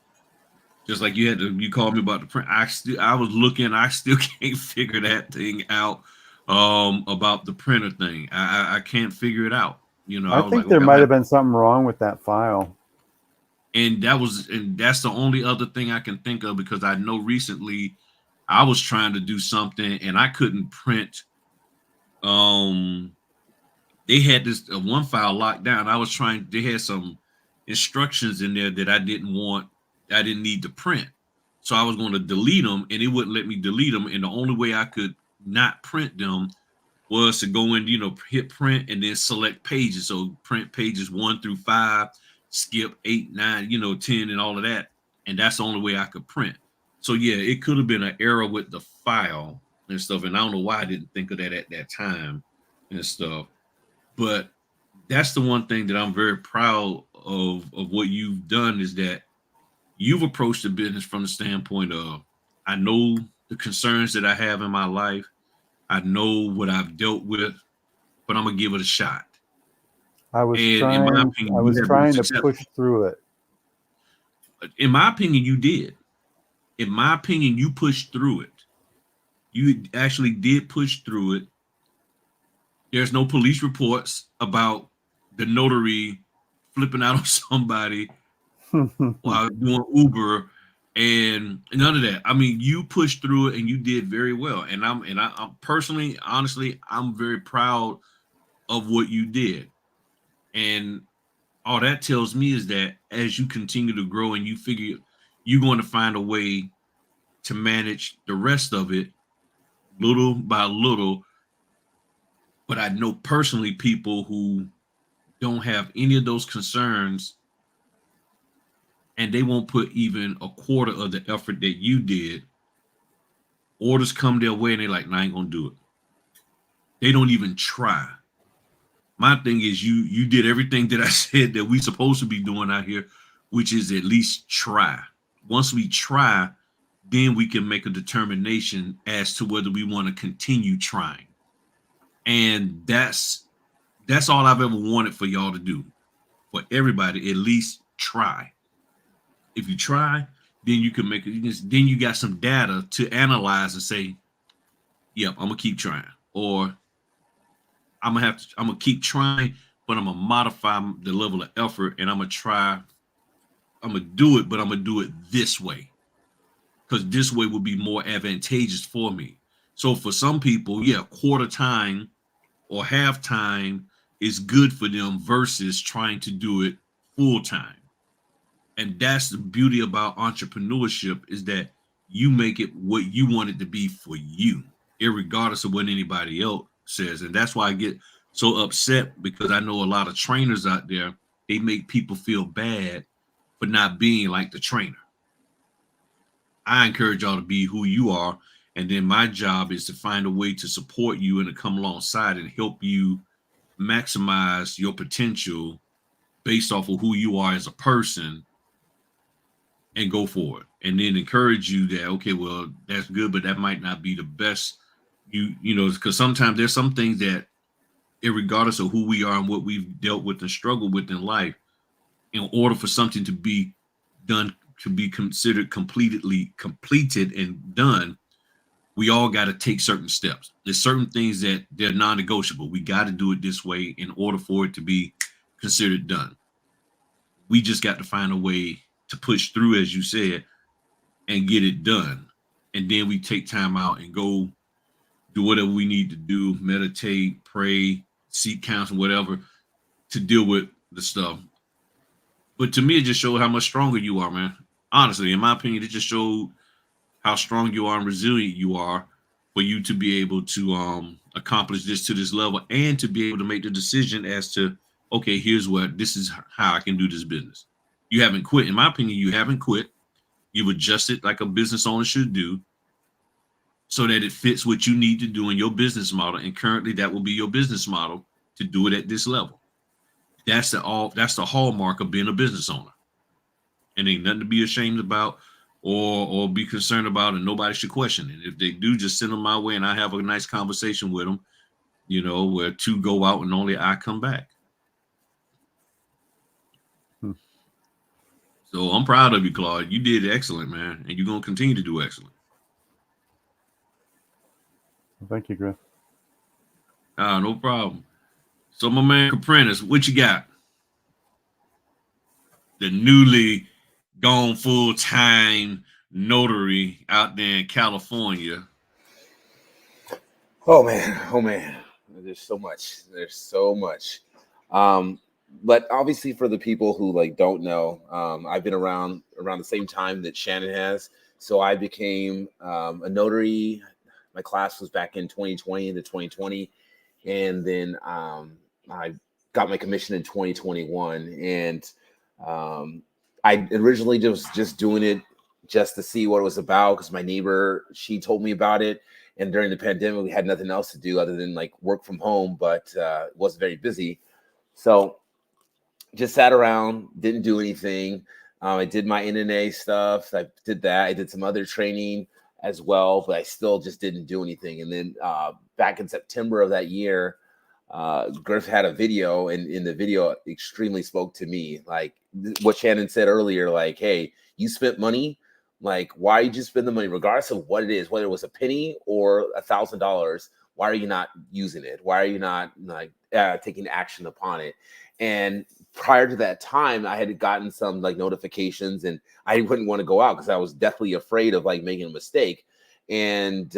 Just like you called me about the print. I was looking, I still can't figure that thing out, about the printer thing. I can't figure it out. You know, I was think like, there okay, might have been something wrong with that file. And that's the only other thing I can think of, because I know recently I was trying to do something and I couldn't print. They had this one file locked down. They had some instructions in there that I didn't need to print. So I was going to delete them and it wouldn't let me delete them. And the only way I could not print them was to go in, hit print and then select pages. So print pages 1 through 5, skip 8, 9, 10 and all of that. And that's the only way I could print. So yeah, it could have been an error with the file and stuff. And I don't know why I didn't think of that at that time and stuff. But that's the one thing that I'm very proud of what you've done, is that you've approached the business from the standpoint of, I know the concerns that I have in my life. I know what I've dealt with, but I'm gonna give it a shot. I was opinion, trying to push through it. In my opinion, you did. In my opinion, you pushed through it. You actually did push through it. There's no police reports about the notary flipping out on somebody while doing Uber, and none of that. I mean, you pushed through it and you did very well. And I'm personally, honestly, I'm very proud of what you did. And all that tells me is that as you continue to grow and you figure you're going to find a way to manage the rest of it little by little. But I know personally people who don't have any of those concerns, and they won't put even a quarter of the effort that you did. Orders come their way and they're like, no, I ain't gonna do it. They don't even try. My thing is, you did everything that I said that we supposed to be doing out here, which is at least try. Once we try, then we can make a determination as to whether we want to continue trying. And that's all I've ever wanted for y'all to do. For everybody, at least try. If you try, then you can make it. Then you got some data to analyze and say, "Yep, I'm gonna keep trying," or I'm gonna keep trying, but I'm gonna modify the level of effort, and I'm gonna try. I'm gonna do it, but I'm gonna do it this way, because this way will be more advantageous for me. So for some people, yeah, quarter time or half time is good for them versus trying to do it full time. And that's the beauty about entrepreneurship, is that you make it what you want it to be for you, irregardless of what anybody else says. And that's why I get so upset, because I know a lot of trainers out there, they make people feel bad for not being like the trainer. I encourage y'all to be who you are. And then my job is to find a way to support you and to come alongside and help you maximize your potential based off of who you are as a person, and go for it. And then encourage you that, okay, well, that's good, but that might not be the best. You know, because sometimes there's some things that, regardless of who we are and what we've dealt with and struggled with in life, in order for something to be done, to be considered completed and done, we all got to take certain steps. There's certain things that they're non-negotiable. We got to do it this way in order for it to be considered done. We just got to find a way to push through, as you said, and get it done. And then we take time out and go do whatever we need to do, meditate, pray, seek counsel, whatever, to deal with the stuff. But to me, it just showed how much stronger you are, man. Honestly, in my opinion, it just showed how strong you are and resilient you are for you to be able to accomplish this to this level, and to be able to make the decision as to, okay, this is how I can do this business. You haven't quit. In my opinion, you haven't quit. You've adjusted like a business owner should do, so that it fits what you need to do in your business model. And currently that will be your business model, to do it at this level. That's the hallmark of being a business owner. And ain't nothing to be ashamed about or be concerned about, and nobody should question it. If they do, just send them my way and I have a nice conversation with them, where two go out and only I come back. So I'm proud of you, Claude. You did excellent, man. And you're going to continue to do excellent. Thank you, Griff. No problem. So my man Caprentice, what you got? The newly gone full-time notary out there in California. Oh man. There's so much. But obviously, for the people who don't know, I've been around the same time that Shannon has. So I became a notary. My class was back in 2020 into 2020. And then I got my commission in 2021. And I originally was just doing it just to see what it was about, because my neighbor, she told me about it. And during the pandemic, we had nothing else to do other than work from home, but it wasn't very busy. So just sat around, didn't do anything. I did my NNA stuff. I did that. I did some other training as well, but I still just didn't do anything. And then back in September of that year, Griff had a video, and in the video extremely spoke to me. Like what Shannon said earlier, hey, you spent money. Why did you spend the money, regardless of what it is, whether it was a penny or $1,000? Why are you not using it? Why are you not taking action upon it? And prior to that time, I had gotten some notifications, and I wouldn't want to go out because I was deathly afraid of making a mistake. And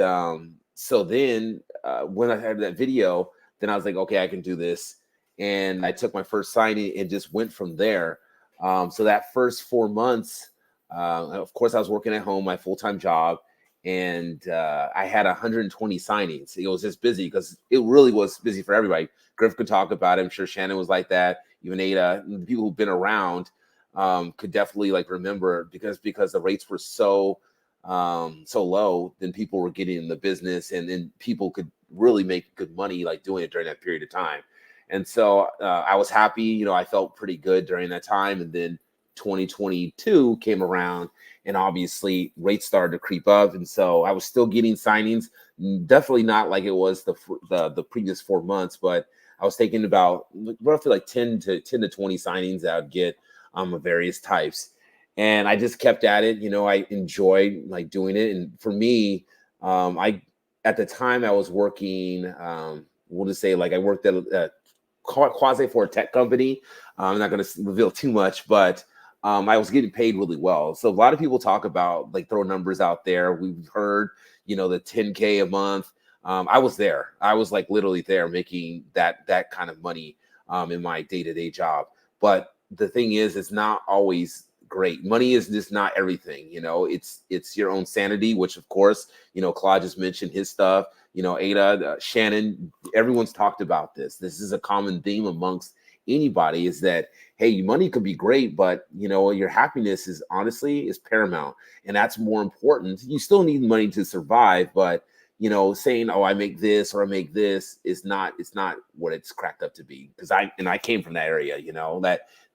so then when I had that video, then I was like, okay, I can do this. And I took my first signing and just went from there. So that first 4 months, of course, I was working at home, my full-time job, and I had 120 signings. It was just busy because it really was busy for everybody. Griff could talk about it. I'm sure Shannon was like that. Even Ada, the people who've been around could definitely remember, because the rates were so low, then people were getting in the business, and then people could really make good money doing it during that period of time. And so I was happy. I felt pretty good during that time. And then 2022 came around, and obviously rates started to creep up, and so I was still getting signings, definitely not like it was the previous 4 months, but I was taking about roughly like 10 to 20 signings that I would get of various types. And I just kept at it. I enjoyed like doing it. And for me, I at the time I was working, we'll just say like I worked at a quasi for a tech company. I'm not going to reveal too much, but I was getting paid really well. So a lot of people talk about like throw numbers out there. We've heard, the 10K a month. I was there. I was like literally there making that kind of money in my day-to-day job. But the thing is, it's not always great. Money is just not everything. It's your own sanity, which of course, Claude just mentioned his stuff. Ada, Shannon, everyone's talked about this. This is a common theme amongst anybody, is that, hey, money could be great, but your happiness is paramount, and that's more important. You still need money to survive, but saying, oh, I make this or I make this it's not what it's cracked up to be. Because I came from that area,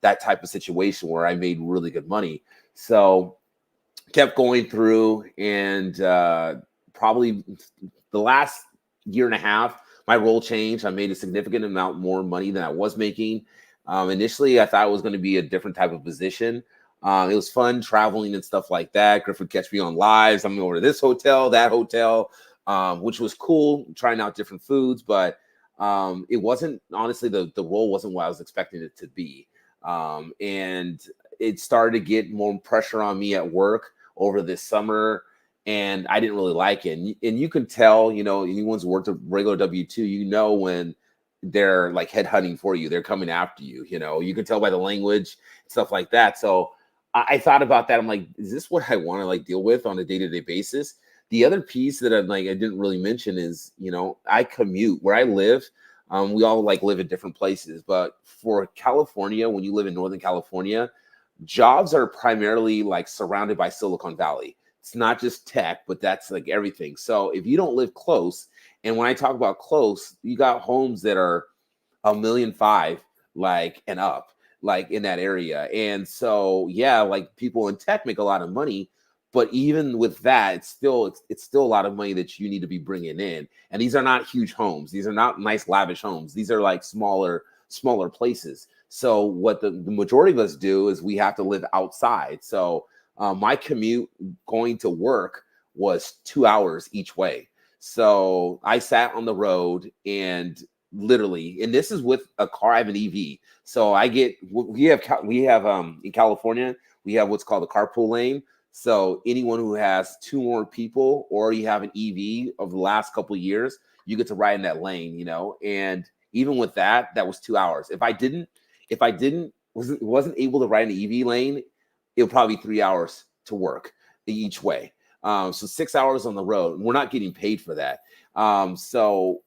that type of situation where I made really good money. So kept going through, and probably the last year and a half, my role changed. I made a significant amount more money than I was making. Initially, I thought it was going to be a different type of position. It was fun traveling and stuff like that. Griff would catch me on lives. I'm over to this hotel, that hotel, which was cool, trying out different foods. But it wasn't, honestly, the role wasn't what I was expecting it to be. And it started to get more pressure on me at work over this summer, and I didn't really like it. And you can tell, anyone's worked a regular W-2, when they're like headhunting for you, they're coming after you. You can tell by the language, stuff like that. So I thought about that. I'm like, is this what I want to like deal with on a day-to-day basis? The other piece that I didn't really mention is, I commute where I live. We all like live in different places, but for California, when you live in Northern California, jobs are primarily like surrounded by Silicon Valley. It's not just tech, but that's like everything. So if you don't live close, and when I talk about close, you got homes that are $1.5 million, like, and up, like in that area. And so, yeah, like people in tech make a lot of money, but even with that, it's still a lot of money that you need to be bringing in. And these are not huge homes. These are not nice, lavish homes. These are like smaller places. So what the majority of us do is we have to live outside. So my commute going to work was 2 hours each way. So I sat on the road, and literally, and this is with a car. I have an EV. So we have in California, we have what's called a carpool lane. So anyone who has 2 more people, or you have an EV of the last couple of years, you get to ride in that lane, and even with that, that was 2 hours. If I wasn't able to ride in the EV lane, it would probably be 3 hours to work each way. So 6 hours on the road. We're not getting paid for that. So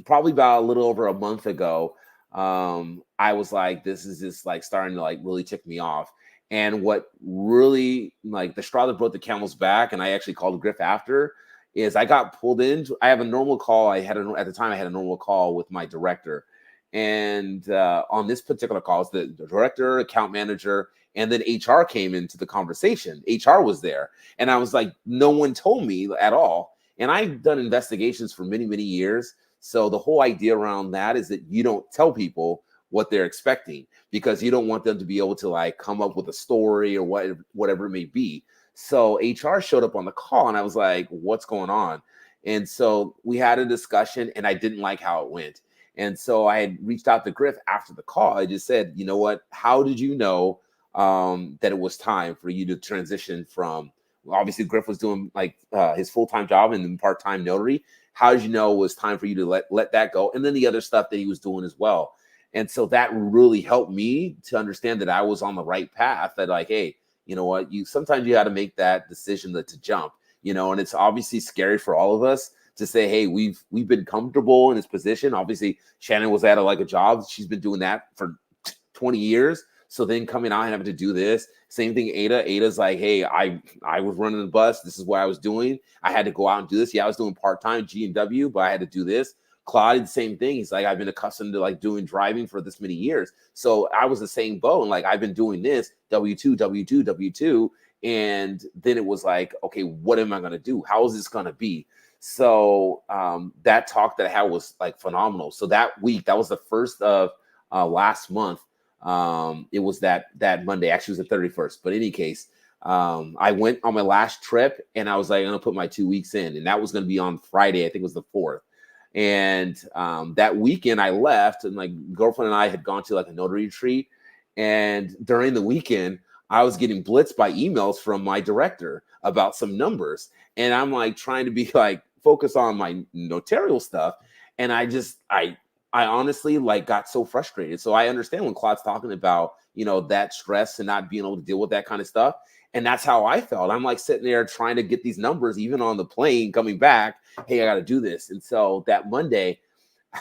probably about a little over a month ago, I was like, this is just like starting to like really tick me off. And what really, like, the straw that broke the camel's back, and I actually called Griff after, is I got pulled in. I have a normal call. At the time I had a normal call with my director. And on this particular call, it's the director, account manager, and then HR came into the conversation. HR was there. And I was like, no one told me at all. And I've done investigations for many, many years. So the whole idea around that is that you don't tell people what they're expecting, because you don't want them to be able to like come up with a story or whatever it may be. So HR showed up on the call, and I was like, what's going on? And so we had a discussion, and I didn't like how it went. And so I had reached out to Griff after the call. I just said, you know what, how did you know that it was time for you to transition from, obviously Griff was doing like his full-time job and then part-time notary. How did you know it was time for you to let that go? And then the other stuff that he was doing as well. And so that really helped me to understand that I was on the right path, that like, hey, you know what, sometimes you got to make that decision to jump, and it's obviously scary for all of us to say, hey, we've been comfortable in this position. Obviously, Shannon was at a job. She's been doing that for 20 years. So then coming out and having to do this, same thing. Ada's like, hey, I was running the bus. This is what I was doing. I had to go out and do this. Yeah, I was doing part-time G&W, but I had to do this. Claude, the same thing. He's like, I've been accustomed to like doing driving for this many years. So I was the same boat. And like, I've been doing this W2, W2, W2. And then it was like, okay, what am I going to do? How is this going to be? So that talk that I had was like phenomenal. So that week, that was the first of last month. It was that Monday, actually it was the 31st. But in any case, I went on my last trip and I was like, I'm going to put my 2 weeks in. And that was going to be on Friday. I think it was the 4th. And that weekend I left, and my girlfriend and I had gone to like a notary retreat. And during the weekend, I was getting blitzed by emails from my director about some numbers. And I'm like trying to be like focus on my notarial stuff. And I honestly like got so frustrated. So I understand when Claude's talking about, you know, that stress and not being able to deal with that kind of stuff. And that's how I felt. I'm like sitting there trying to get these numbers, even on the plane coming back. Hey, I got to do this. And so that Monday,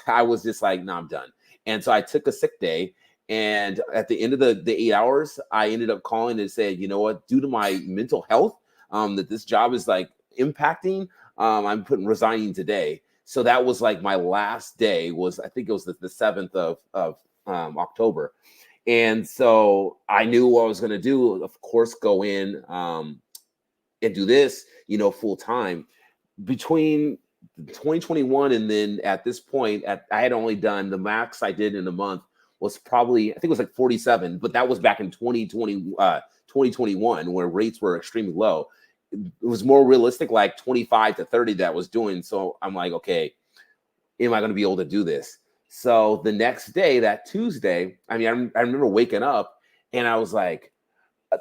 I was just like, no, I'm done. And so I took a sick day. And at the end of the 8 hours, I ended up calling and said, you know what, due to my mental health, that this job is like impacting, I'm resigning today. So that was like my last day was, I think it was the 7th of October. And so I knew what I was going to do, of course, go in and do this, you know, full time. Between 2021 and then at this point, I had only done the max I did in a month was probably, I think it was like 47, but that was back in 2021 where rates were extremely low. It was more realistic, like 25 to 30 that I was doing. So I'm like, okay, am I going to be able to do this? So the next day, that Tuesday, I mean, I remember waking up and I was like,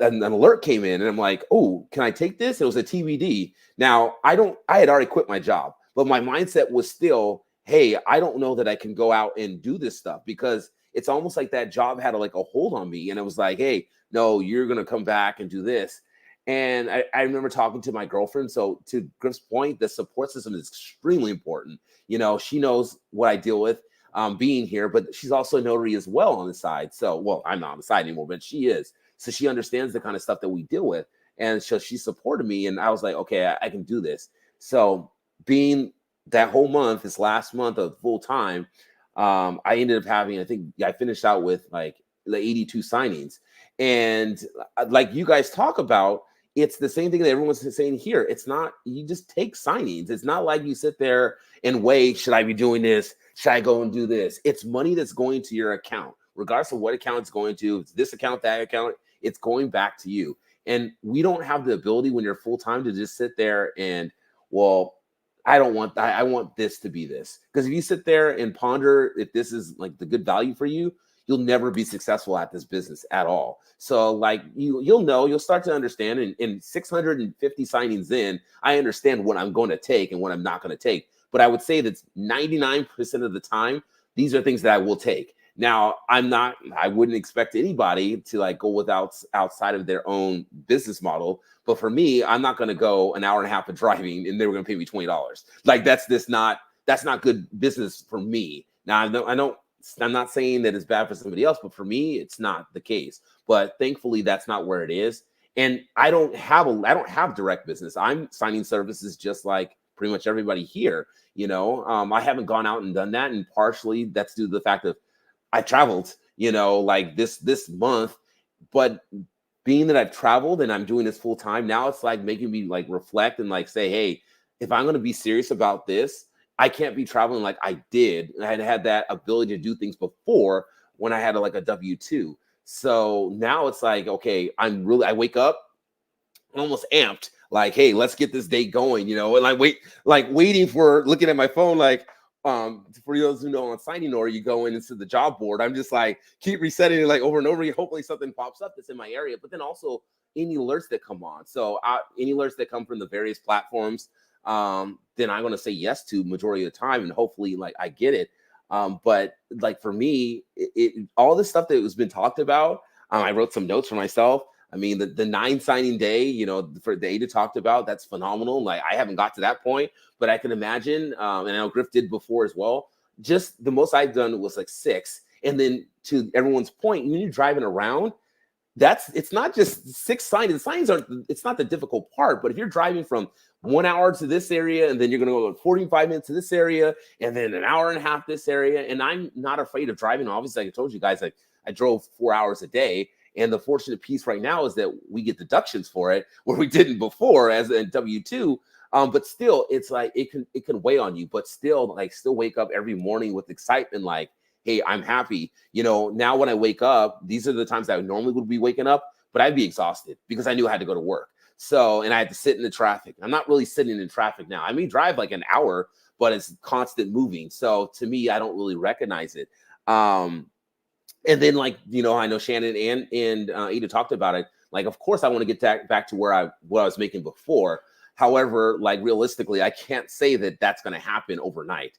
an alert came in and I'm like, oh, can I take this? It was a TBD. Now I had already quit my job, but my mindset was still, hey, I don't know that I can go out and do this stuff because it's almost like that job had like a hold on me. And it was like, hey, no, you're going to come back and do this. And I remember talking to my girlfriend. So to Griff's point, the support system is extremely important. You know, she knows what I deal with being here, but she's also a notary as well on the side. So, well, I'm not on the side anymore, but she is. So she understands the kind of stuff that we deal with. And so she supported me. And I was like, okay, I can do this. So being that whole month, this last month of full time, I ended up having, I think I finished out with like the 82 signings. And like you guys talk about, it's the same thing that everyone's saying here. It's not, you just take signings. It's not like you sit there and wait, should I be doing this? Should I go and do this? It's money that's going to your account, regardless of what account it's going to. It's this account, that account, it's going back to you. And we don't have the ability when you're full-time to just sit there and, well, I want this to be this. Because if you sit there and ponder if this is like the good value for you, you'll never be successful at this business at all. So like you'll start to understand in 650 signings in, I understand what I'm going to take and what I'm not going to take. But I would say that 99% of the time, these are things that I will take. Now, I wouldn't expect anybody to like go outside of their own business model. But for me, I'm not going to go an hour and a half of driving and they were going to pay me $20. Like that's not good business for me. Now, I'm not saying that it's bad for somebody else, but for me, it's not the case. But thankfully, that's not where it is. And I don't have direct business. I'm signing services just like pretty much everybody here. You know, I haven't gone out and done that. And partially that's due to the fact that I traveled, you know, like this month. But being that I've traveled and I'm doing this full time, now it's like making me like reflect and like say, hey, if I'm going to be serious about this, I can't be traveling like I did. I had that ability to do things before when I had like a W-2. So now it's like, okay, I wake up almost amped, like, hey, let's get this date going, you know, and waiting for looking at my phone, like, for those who know on signing or you go into the job board, I'm just like keep resetting it like over and over again. Hopefully something pops up that's in my area, but then also any alerts that come on. So any alerts that come from the various platforms, then I'm going to say yes to majority of the time. And hopefully like I get it. But like for me, all this stuff that has been talked about, I wrote some notes for myself. I mean, the 9 signing day, you know, for the Ada talked about, that's phenomenal. Like I haven't got to that point, but I can imagine, and I know Griff did before as well. Just the most I've done was like 6. And then to everyone's point, when you're driving around, it's not just 6 signings. The signings it's not the difficult part, but if you're driving from 1 hour to this area, and then you're going to go 45 minutes to this area, and then an hour and a half this area. And I'm not afraid of driving. Obviously, like I told you guys, like I drove 4 hours a day. And the fortunate piece right now is that we get deductions for it where we didn't before as a W-2. But still, it's like it can weigh on you, but still wake up every morning with excitement, like, hey, I'm happy. You know, now when I wake up, these are the times I normally would be waking up, but I'd be exhausted because I knew I had to go to work. So, and I had to sit in the traffic. I'm not really sitting in traffic now. I may drive like an hour, but it's constant moving. So to me, I don't really recognize it. And then, like, you know, I know Shannon and Ada talked about it. Like, of course, I want to get back to what I was making before. However, like realistically, I can't say that that's going to happen overnight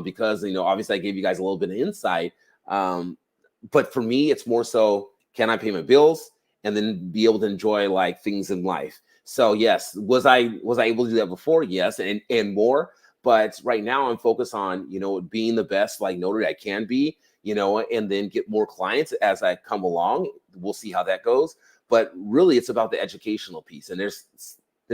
because, you know, obviously I gave you guys a little bit of insight. But for me, it's more so, can I pay my bills and then be able to enjoy like things in life? So yes, was I able to do that before? Yes, and more. But right now I'm focused on, you know, being the best like notary I can be, you know, and then get more clients as I come along. We'll see how that goes. But really, it's about the educational piece. And there's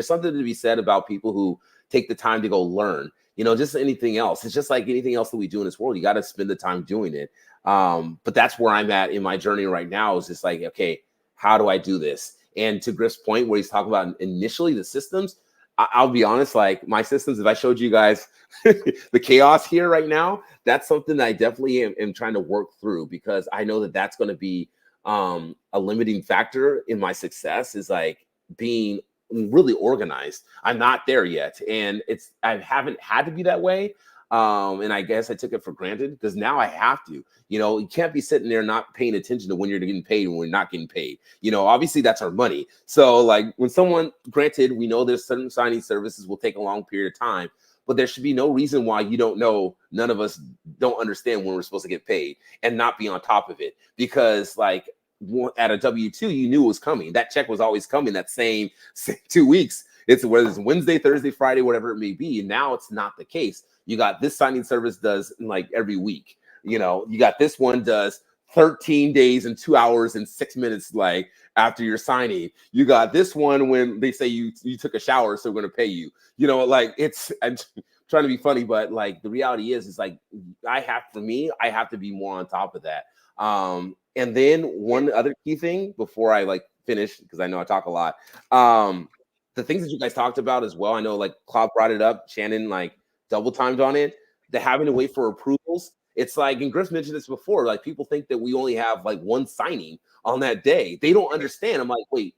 something to be said about people who take the time to go learn, you know, just anything else. It's just like anything else that we do in this world. You got to spend the time doing it. But that's where I'm at in my journey right now, is just like, okay, how do I do this? And to Griff's point, where he's talking about initially the systems, I'll be honest, like my systems, if I showed you guys the chaos here right now, that's something that I definitely am trying to work through, because I know that that's going to be a limiting factor in my success, is like being really organized. I'm not there yet. And I haven't had to be that way. And I guess I took it for granted because now I have to. You know, you can't be sitting there not paying attention to when you're getting paid and when you're not getting paid. You know, obviously that's our money. So like when someone, granted, we know there's certain signing services will take a long period of time, but there should be no reason why you don't know. None of us don't understand when we're supposed to get paid and not be on top of it, because like at a W-2, you knew it was coming. That check was always coming that same 2 weeks. It's whether it's Wednesday, Thursday, Friday, whatever it may be. And now it's not the case. You got this signing service does like every week. You know, you got this one does 13 days and 2 hours and 6 minutes, like after you're signing. You got this one when they say you took a shower, so we're going to pay you. You know, like I'm trying to be funny, but like the reality is like I have to be more on top of that. And then one other key thing before I like finish, because I know I talk a lot. The things that you guys talked about as well. I know like Claude brought it up. Shannon like double timed on it. The having to wait for approvals. It's like, and Griff mentioned this before, like people think that we only have like one signing on that day. They don't understand. I'm like, wait,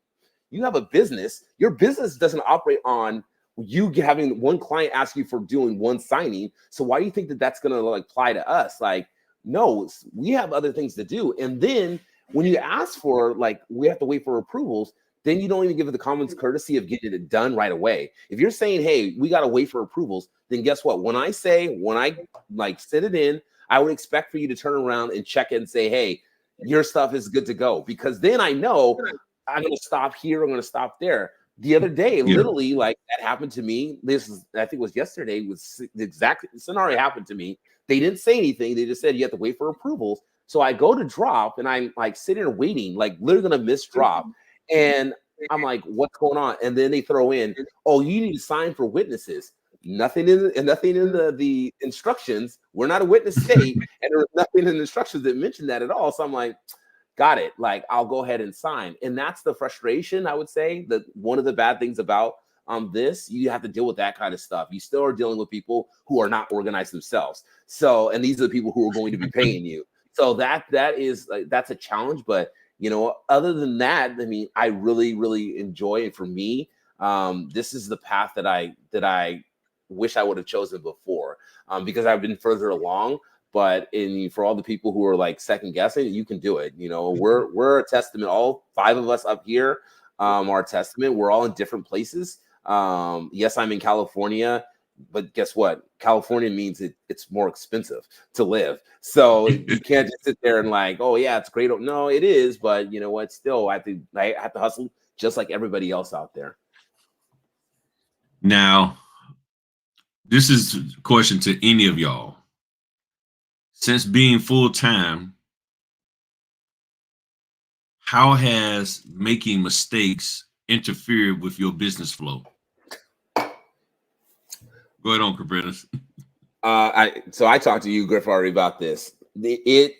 you have a business. Your business doesn't operate on you having one client ask you for doing one signing. So why do you think that that's going to like apply to us? Like, no, we have other things to do. And then when you ask for, like, we have to wait for approvals, then you don't even give it the common courtesy of getting it done right away. If you're saying, hey, we got to wait for approvals, then guess what? When I like send it in, I would expect for you to turn around and check it and say, hey, your stuff is good to go. Because then I know I'm going to stop here. I'm going to stop there. The other day, literally, like that happened to me. I think it was yesterday, was the exact scenario happened to me. They didn't say anything. They just said you have to wait for approvals. So I go to drop and I'm like sitting there waiting, like literally going to miss drop. And I'm like, what's going on? And then they throw in, oh, you need to sign for witnesses. Nothing in the instructions. We're not a witness state, and there was nothing in the instructions that mentioned that at all. So I'm like, got it. Like, I'll go ahead and sign. And that's the frustration, I would say, that one of the bad things about this, you have to deal with that kind of stuff. You still are dealing with people who are not organized themselves. So, and these are the people who are going to be paying you. So that is like, that's a challenge. But, you know, other than that, I mean, I really, really enjoy it. For me, this is the path that I wish I would have chosen before, because I've been further along. But for all the people who are like second guessing, you can do it. You know, we're a testament. All 5 of us up here are a testament. We're all in different places. Yes, I'm in California, but guess what? California means it's more expensive to live. So you can't just sit there and like, oh yeah, it's great. No, it is, but you know what? Still, I have to hustle just like everybody else out there. Now, this is a question to any of y'all. Since being full-time, how has making mistakes interfered with your business flow? Go ahead on, Capritas. I talked to you, Griff, already about this. You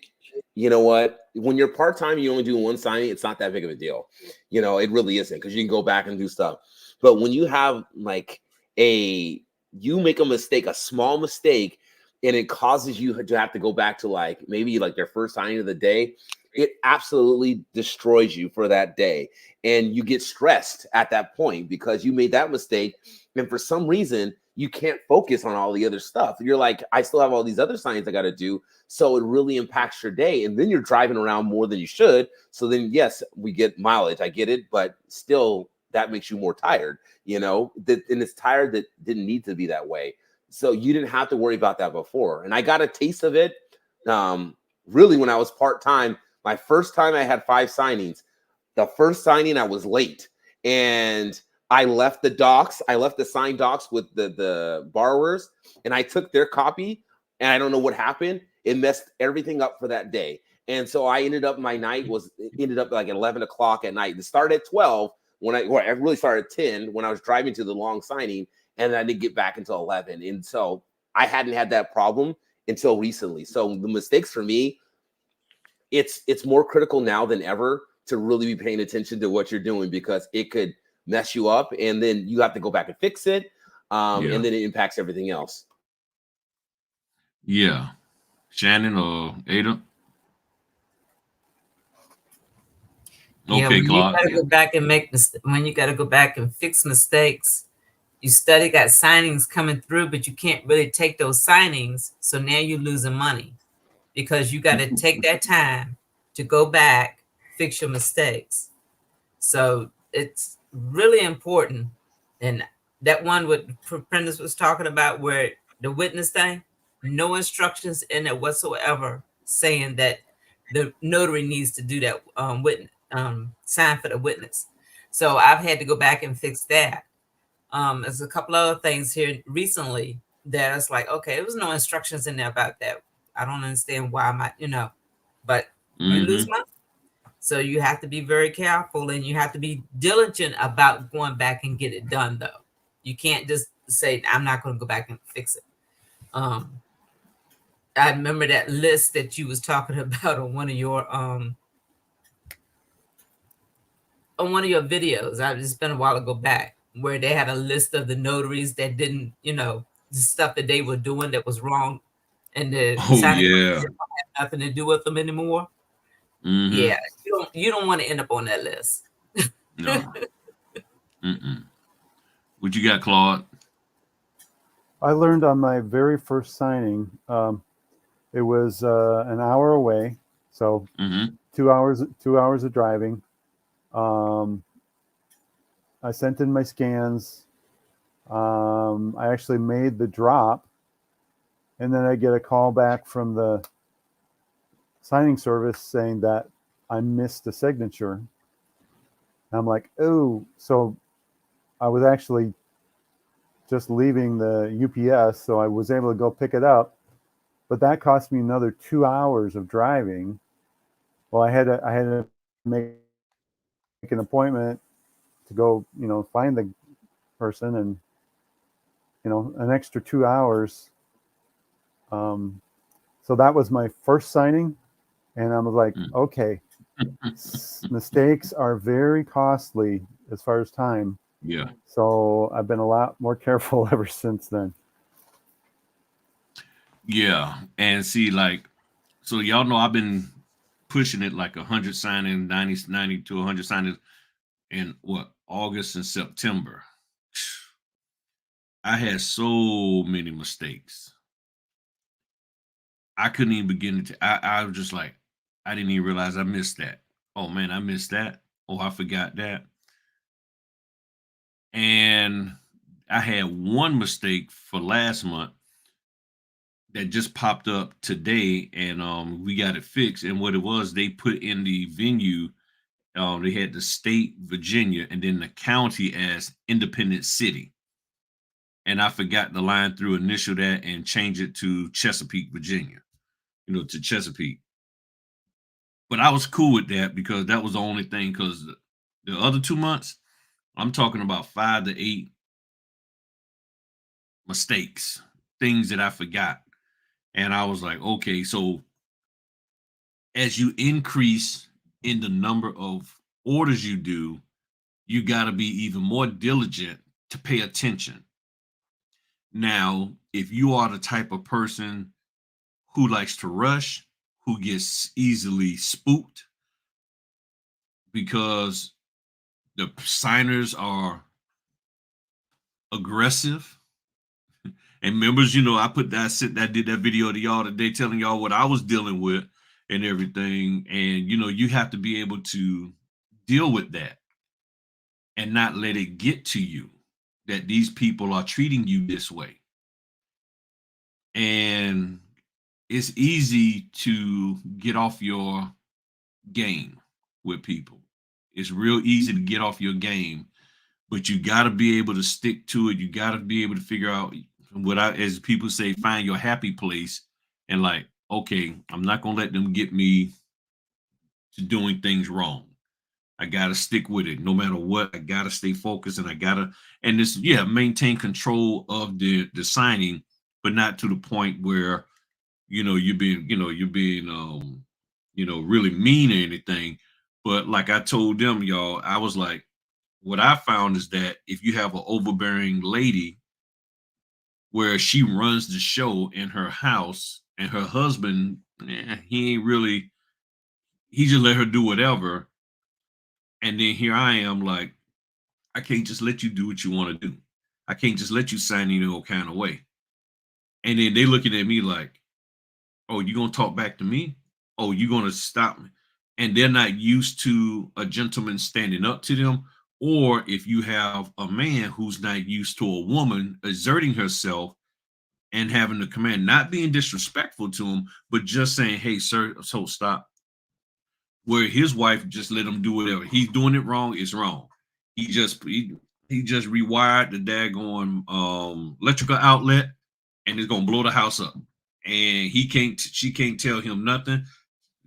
know what? When you're part time, you only do one signing. It's not that big of a deal. You know, it really isn't, because you can go back and do stuff. But when you have like you make a mistake, a small mistake, and it causes you to have to go back to like maybe like their first signing of the day, it absolutely destroys you for that day. And you get stressed at that point because you made that mistake. And for some reason, you can't focus on all the other stuff. You're like, I still have all these other signs I got to do. So it really impacts your day. And then you're driving around more than you should. So then, yes, we get mileage. I get it. But still, that makes you more tired, you know, and it's tired that didn't need to be that way. So you didn't have to worry about that before. And I got a taste of it really when I was part-time. My first time I had 5 signings. The first signing I was late. And I left the docs. I left the signed docs with the borrowers, and I took their copy, and I don't know what happened. It messed everything up for that day. And so I ended up, my night ended up like at 11 o'clock at night. It started at 12 I really started at 10 when I was driving to the long signing, and I didn't get back until 11. And so I hadn't had that problem until recently. So the mistakes for me, it's more critical now than ever to really be paying attention to what you're doing, because it could mess you up, and then you have to go back and fix it, and then it impacts everything else. Yeah. Shannon or Ada? Yeah, Okay, when Claude. you gotta go back and when you gotta go back and fix mistakes, you study got signings coming through, but you can't really take those signings. So now you're losing money because you got to take that time to go back, fix your mistakes. So it's really important. And that one what Prentice was talking about, where the witness thing, no instructions in it whatsoever saying that the notary needs to do that witness sign for the witness. So I've had to go back and fix that. There's a couple other things here recently that it's like, okay, there was no instructions in there about that. I don't understand why but you lose money. So you have to be very careful, and you have to be diligent about going back and get it done, though. You can't just say, I'm not going to go back and fix it. I remember that list that you was talking about on one of your videos. It's been a while ago back, where they had a list of the notaries that didn't, the stuff that they were doing that was wrong, and the signing didn't have nothing to do with them anymore. Yeah, you don't want to end up on that list. No. What you got, Claude? I learned on my very first signing. It was an hour away, so 2 hours of driving. I sent in my scans. I actually made the drop, and then I get a call back from the signing service saying that I missed a signature. And I'm like, oh, so I was actually just leaving the UPS, so I was able to go pick it up, but that cost me another 2 hours of driving. Well, I had to make an appointment to go, find the person, and an extra 2 hours. So that was my first signing, and I was like, okay, mistakes are very costly as far as time. Yeah. So I've been a lot more careful ever since then. Yeah. And see, so y'all know I've been pushing it like 100 signings, 90 to 100 signings in August and September. I had so many mistakes. I couldn't even begin to. I was just like, I didn't even realize I missed that. Oh man, I missed that. Oh, I forgot that. And I had one mistake for last month that just popped up today, and we got it fixed. And what it was, they put in the venue, they had the state Virginia and then the county as independent city. And I forgot to line through, initial that, and change it to Chesapeake, Virginia, to Chesapeake. But I was cool with that because that was the only thing, because the other 2 months, I'm talking about 5 to 8 mistakes, things that I forgot. And I was like, okay, so as you increase in the number of orders you do, you got to be even more diligent to pay attention. Now, if you are the type of person who likes to rush, who gets easily spooked because the signers are aggressive. And members, I did that video to y'all today telling y'all what I was dealing with and everything. And you have to be able to deal with that and not let it get to you that these people are treating you this way. And it's easy to get off your game with people. It's real easy to get off your game, but you got to be able to stick to it. You got to be able to figure out as people say, find your happy place. And like, okay, I'm not going to let them get me to doing things wrong. I got to stick with it no matter what. I got to stay focused, and maintain control of the signing, but not to the point where, you're being really mean or anything. But like I told them, y'all, I was like, what I found is that if you have an overbearing lady where she runs the show in her house and her husband, he just let her do whatever. And then here I am like, I can't just let you do what you want to do. I can't just let you sign any old kind of way. And then they looking at me like, oh, you going to talk back to me? Oh, you going to stop me? And they're not used to a gentleman standing up to them. Or if you have a man who's not used to a woman exerting herself and having the command, not being disrespectful to him, but just saying, hey, sir, so stop. Where his wife just let him do whatever. He's doing it wrong, it's wrong. He just rewired the daggone electrical outlet, and it's gonna blow the house up. And she can't tell him nothing.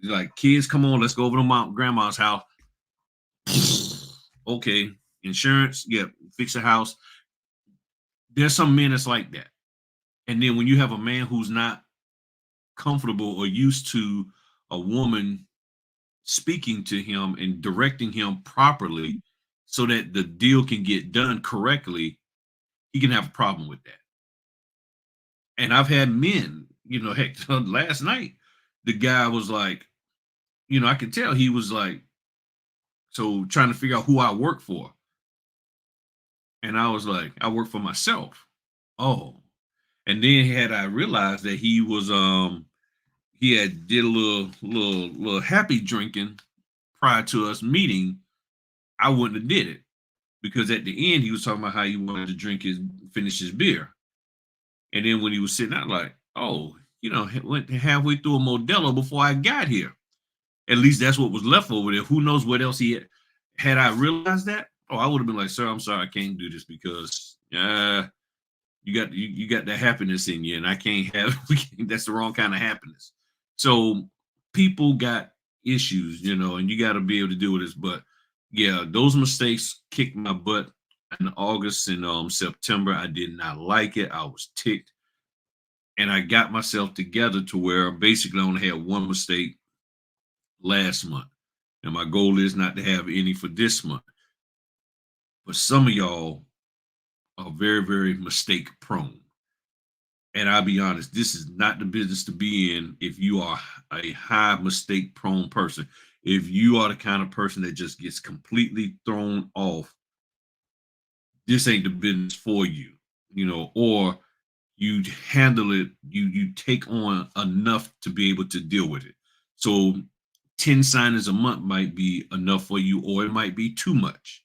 Like, kids, come on, let's go over to grandma's house. Okay, insurance, yeah, fix the house. There's some men that's like that. And then when you have a man who's not comfortable or used to a woman speaking to him and directing him properly so that the deal can get done correctly, he can have a problem with that. And I've had men, heck, last night, the guy was like, I could tell he was like, so trying to figure out who I work for. And I was like, I work for myself. Oh. And then had I realized that he was he had did a little happy drinking prior to us meeting, I wouldn't have did it. Because at the end he was talking about how he wanted to finish his beer. And then when he was sitting out, like, oh, went halfway through a Modelo before I got here. At least that's what was left over there. Who knows what else he had. Had I realized that, I would have been like, sir, I'm sorry, I can't do this because you got the happiness in you, and I can't have that's the wrong kind of happiness. So people got issues, and you got to be able to deal with this. But yeah, those mistakes kicked my butt in August and September. I did not like it. I was ticked. And I got myself together to where basically I only had one mistake last month. And my goal is not to have any for this month. But some of y'all are very, very mistake prone. And I'll be honest, this is not the business to be in if you are a high mistake prone person. If you are the kind of person that just gets completely thrown off, this ain't the business for you, or you handle it, you take on enough to be able to deal with it. So 10 signings a month might be enough for you, or it might be too much.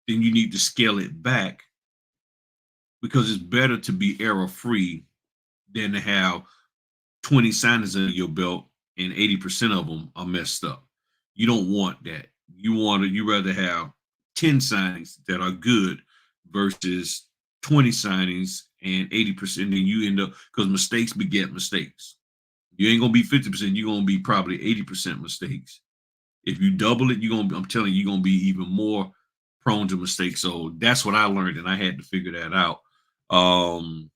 Then you need to scale it back, because it's better to be error-free than to have 20 signings under your belt and 80% of them are messed up. You don't want that. You rather have 10 signings that are good versus 20 signings and 80%. And then you end up, because mistakes beget mistakes. You ain't gonna be 50%, you're gonna be probably 80% mistakes. If you double it, I'm telling you, you're gonna be even more prone to mistakes. So that's what I learned, and I had to figure that out. Um,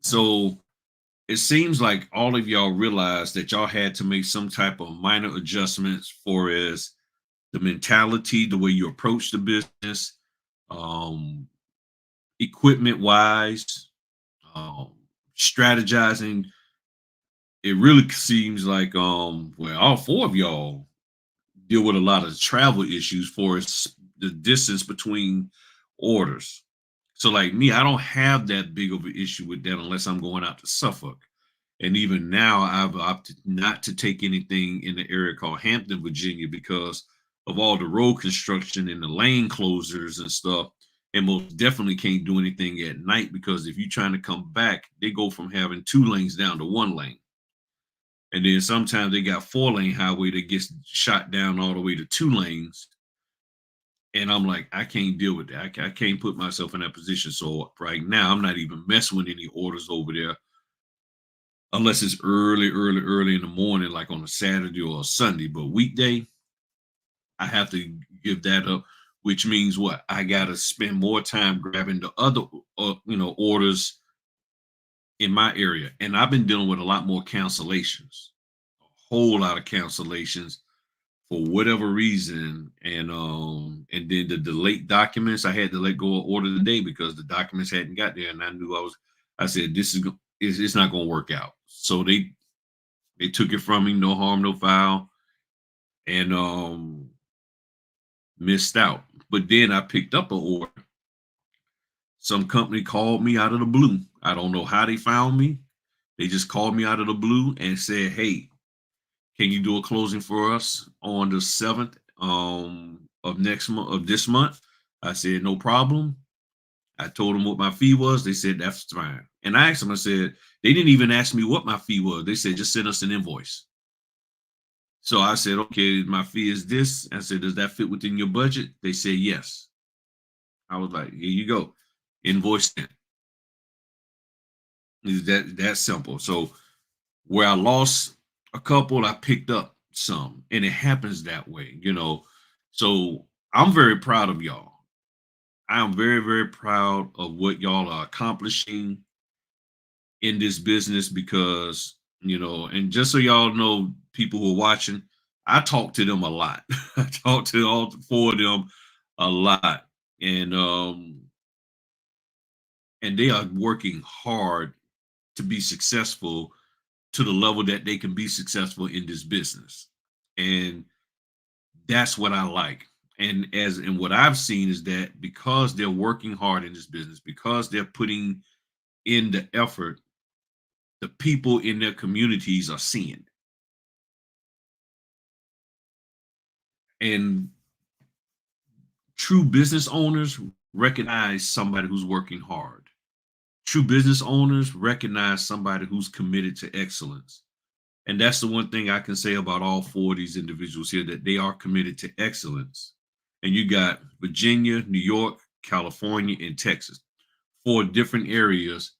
so it seems like all of y'all realized that y'all had to make some type of minor adjustments for as the mentality, the way you approach the business, um, equipment wise, um, strategizing. It really seems like well, all four of y'all deal with a lot of travel issues for the distance between orders. So like me, I don't have that big of an issue with that unless I'm going out to Suffolk. And even now, I've opted not to take anything in the area called Hampton, Virginia, because of all the road construction and the lane closures and stuff. And most definitely can't do anything at night because if you're trying to come back, they go from having 2 lanes down to 1 lane. And then sometimes they got 4 lane highway that gets shot down all the way to 2 lanes. And I'm like, I can't deal with that. I can't put myself in that position. So right now, I'm not even messing with any orders over there unless it's early in the morning, like on a Saturday or a Sunday. But weekday, I have to give that up, which means what? I got to spend more time grabbing the other, orders in my area. And I've been dealing with a lot more cancellations, a whole lot of cancellations for whatever reason. And then the delayed documents, I had to let go of order today because the documents hadn't got there. And I said, it's not going to work out. So they took it from me, no harm, no foul, and missed out. But then I picked up an order. Some company called me out of the blue. I don't know how they found me. They just called me out of the blue and said, "Hey, can you do a closing for us on the 7th of this month?" I said, "No problem." I told them what my fee was. They said that's fine. And I asked them, I said, they didn't even ask me what my fee was. They said, just send us an invoice. So I said, okay, my fee is this. I said, does that fit within your budget? They said, yes. I was like, here you go. Invoice sent. Is that simple? So where I lost a couple, I picked up some. And it happens that way. So I'm very proud of y'all. I am very, very proud of what y'all are accomplishing in this business because, and just so y'all know, people who are watching, I talk to them a lot. I talk to all four of them a lot. And they are working hard to be successful to the level that they can be successful in this business. And that's what I like. And what I've seen is that because they're working hard in this business, because they're putting in the effort, the people in their communities are seeing. And true business owners recognize somebody who's working hard. True business owners recognize somebody who's committed to excellence. And that's the one thing I can say about all four of these individuals here, that they are committed to excellence. And you got Virginia, New York, California, and Texas, 4 different areas,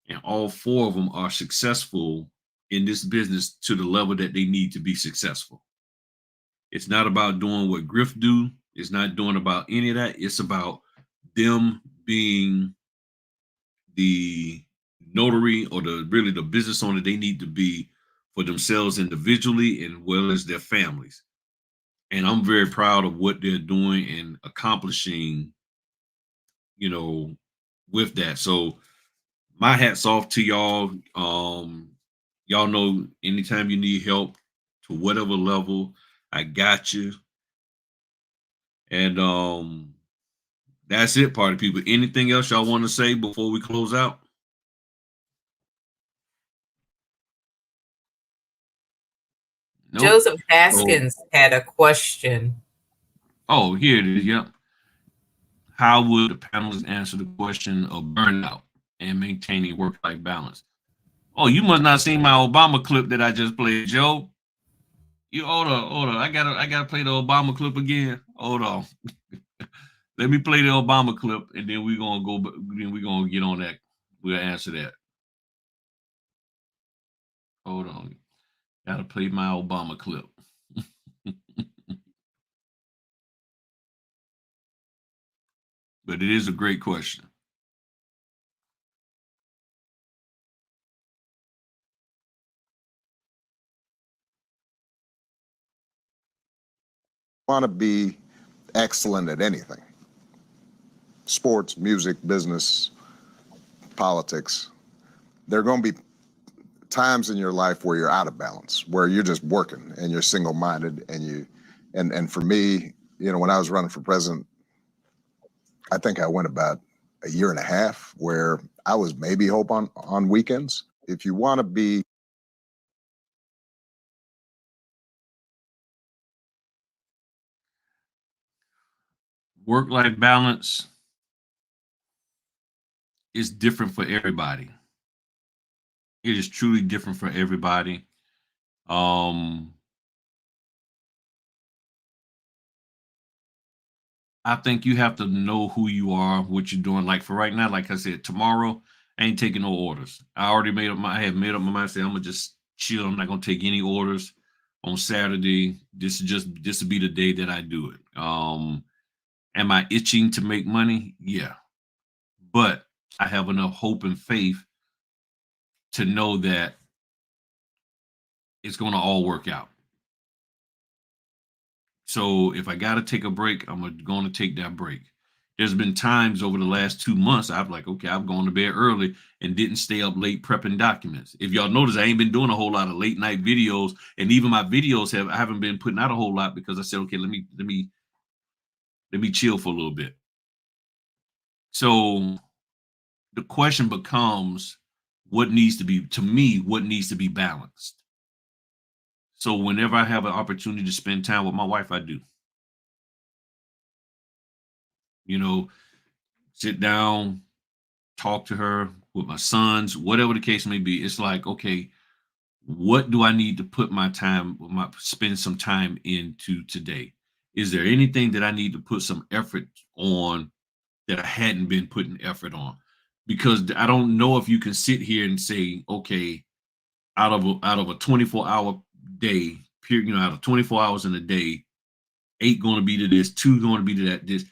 and all 4 of them are successful in this business to the level that they need to be successful. It's not about doing what Griff do. It's not doing about any of that. It's about them being the notary or the business owner they need to be for themselves individually and well as their families. And I'm very proud of what they're doing and accomplishing, with that. So my hat's off to y'all. Y'all know anytime you need help to whatever level, I got you. And that's it, party people. Anything else y'all want to say before we close out? Nope. Joseph Haskins had a question. Oh, here it is. Yep. How would the panelists answer the question of burnout and maintaining work-life balance? Oh, you must not seen my Obama clip that I just played, Joe. You hold on. I gotta play the Obama clip again. Hold on. Let me play the Obama clip, and then we're gonna go. Then we're gonna get on that. We'll answer that. Hold on. Gotta play my Obama clip. But it is a great question. want to be excellent at anything, sports, music, business, politics, there are going to be times in your life where you're out of balance, where you're just working and you're single-minded, and for me, when I was running for president, I think I went about a year and a half where I was maybe hope on weekends. If you want to be Work-life balance is different for everybody. It is truly different for everybody. I think you have to know who you are, what you're doing. Like for right now, like I said, tomorrow I ain't taking no orders. I had made up my mind. Say I'm gonna just chill. I'm not gonna take any orders on Saturday. This will be the day that I do it. Am I itching to make money? Yeah, but I have enough hope and faith to know that it's gonna all work out. So if I got to take a break, I'm going to take that break. There's been times over the last 2 months I've like, okay, I've gone to bed early and didn't stay up late prepping documents. If y'all notice, I ain't been doing a whole lot of late night videos, and even my videos I haven't been putting out a whole lot because I said, okay, let me chill for a little bit. So the question becomes, what needs to be balanced? So whenever I have an opportunity to spend time with my wife, I do. Sit down, talk to her, with my sons, whatever the case may be. It's like, okay, what do I need to spend some time into today? Is there anything that I need to put some effort on that I hadn't been putting effort on? Because I don't know if you can sit here and say, okay, out of a 24-hour day, period, out of 24 hours in a day, 8 going to be to this, 2 going to be to that, this.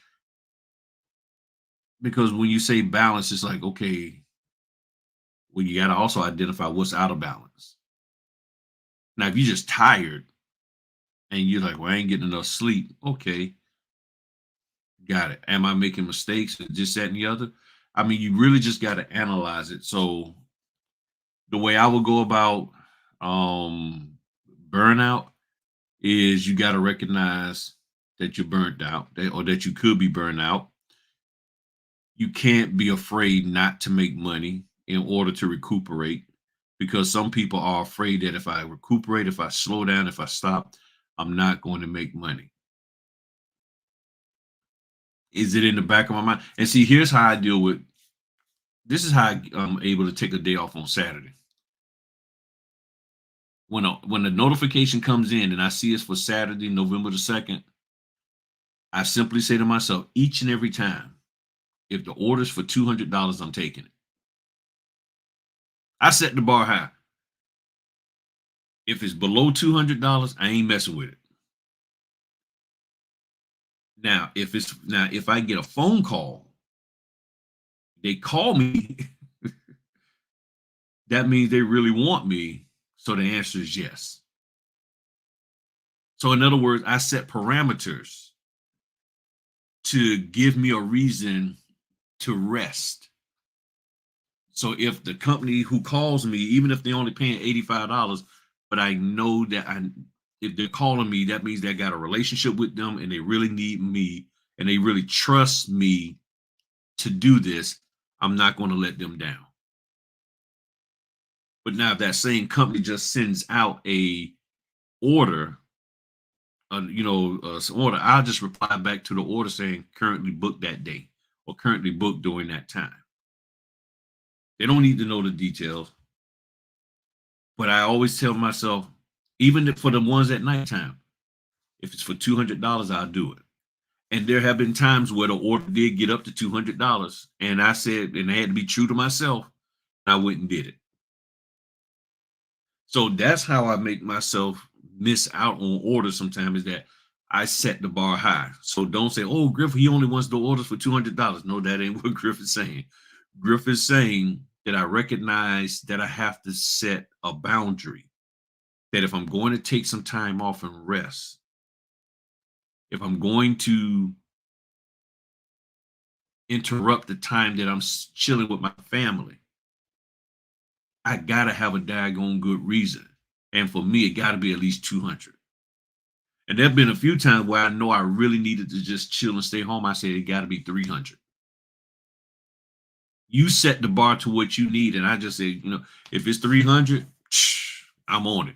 Because when you say balance, it's like, okay, well, you got to also identify what's out of balance. Now, if you're just tired and you're like, well, I ain't getting enough sleep, okay, got it. Am I making mistakes? Just that and the other? I mean, you really just got to analyze it. So the way I would go about burnout is you got to recognize that you're burnt out or that you could be burned out. You can't be afraid not to make money in order to recuperate, because some people are afraid that if I recuperate, if I slow down, if I stop, I'm not going to make money. Is it in the back of my mind? And see, here's how I deal with this is how I'm able to take a day off on Saturday. When the notification comes in and I see it's for Saturday, November the 2nd, I simply say to myself each and every time, if the order's for $200, I'm taking it. I set the bar high. If it's below $200, I ain't messing with it. Now, if I get a phone call, they call me, that means they really want me. So the answer is yes. So in other words, I set parameters to give me a reason to rest. So if the company who calls me, even if they're only paying $85, but I know that if they're calling me, that means they got a relationship with them and they really need me and they really trust me to do this, I'm not going to let them down. But now if that same company just sends out a order, order, I'll just reply back to the order saying currently booked that day or currently booked during that time. They don't need to know the details. But I always tell myself, even for the ones at nighttime, if it's for $200, I'll do it. And there have been times where the order did get up to $200, and I said, and I had to be true to myself, I went and did it. So that's how I make myself miss out on orders sometimes, is that I set the bar high. So don't say, oh, Griff, he only wants the orders for $200. No, that ain't what Griff is saying. Griff is saying that I recognize that I have to set a boundary, that if I'm going to take some time off and rest, if I'm going to interrupt the time that I'm chilling with my family, I gotta have a daggone good reason. And for me, it gotta be at least 200. And there've been a few times where I know I really needed to just chill and stay home. I said it gotta be 300. You set the bar to what you need, and I just say, if it's 300, I'm on it.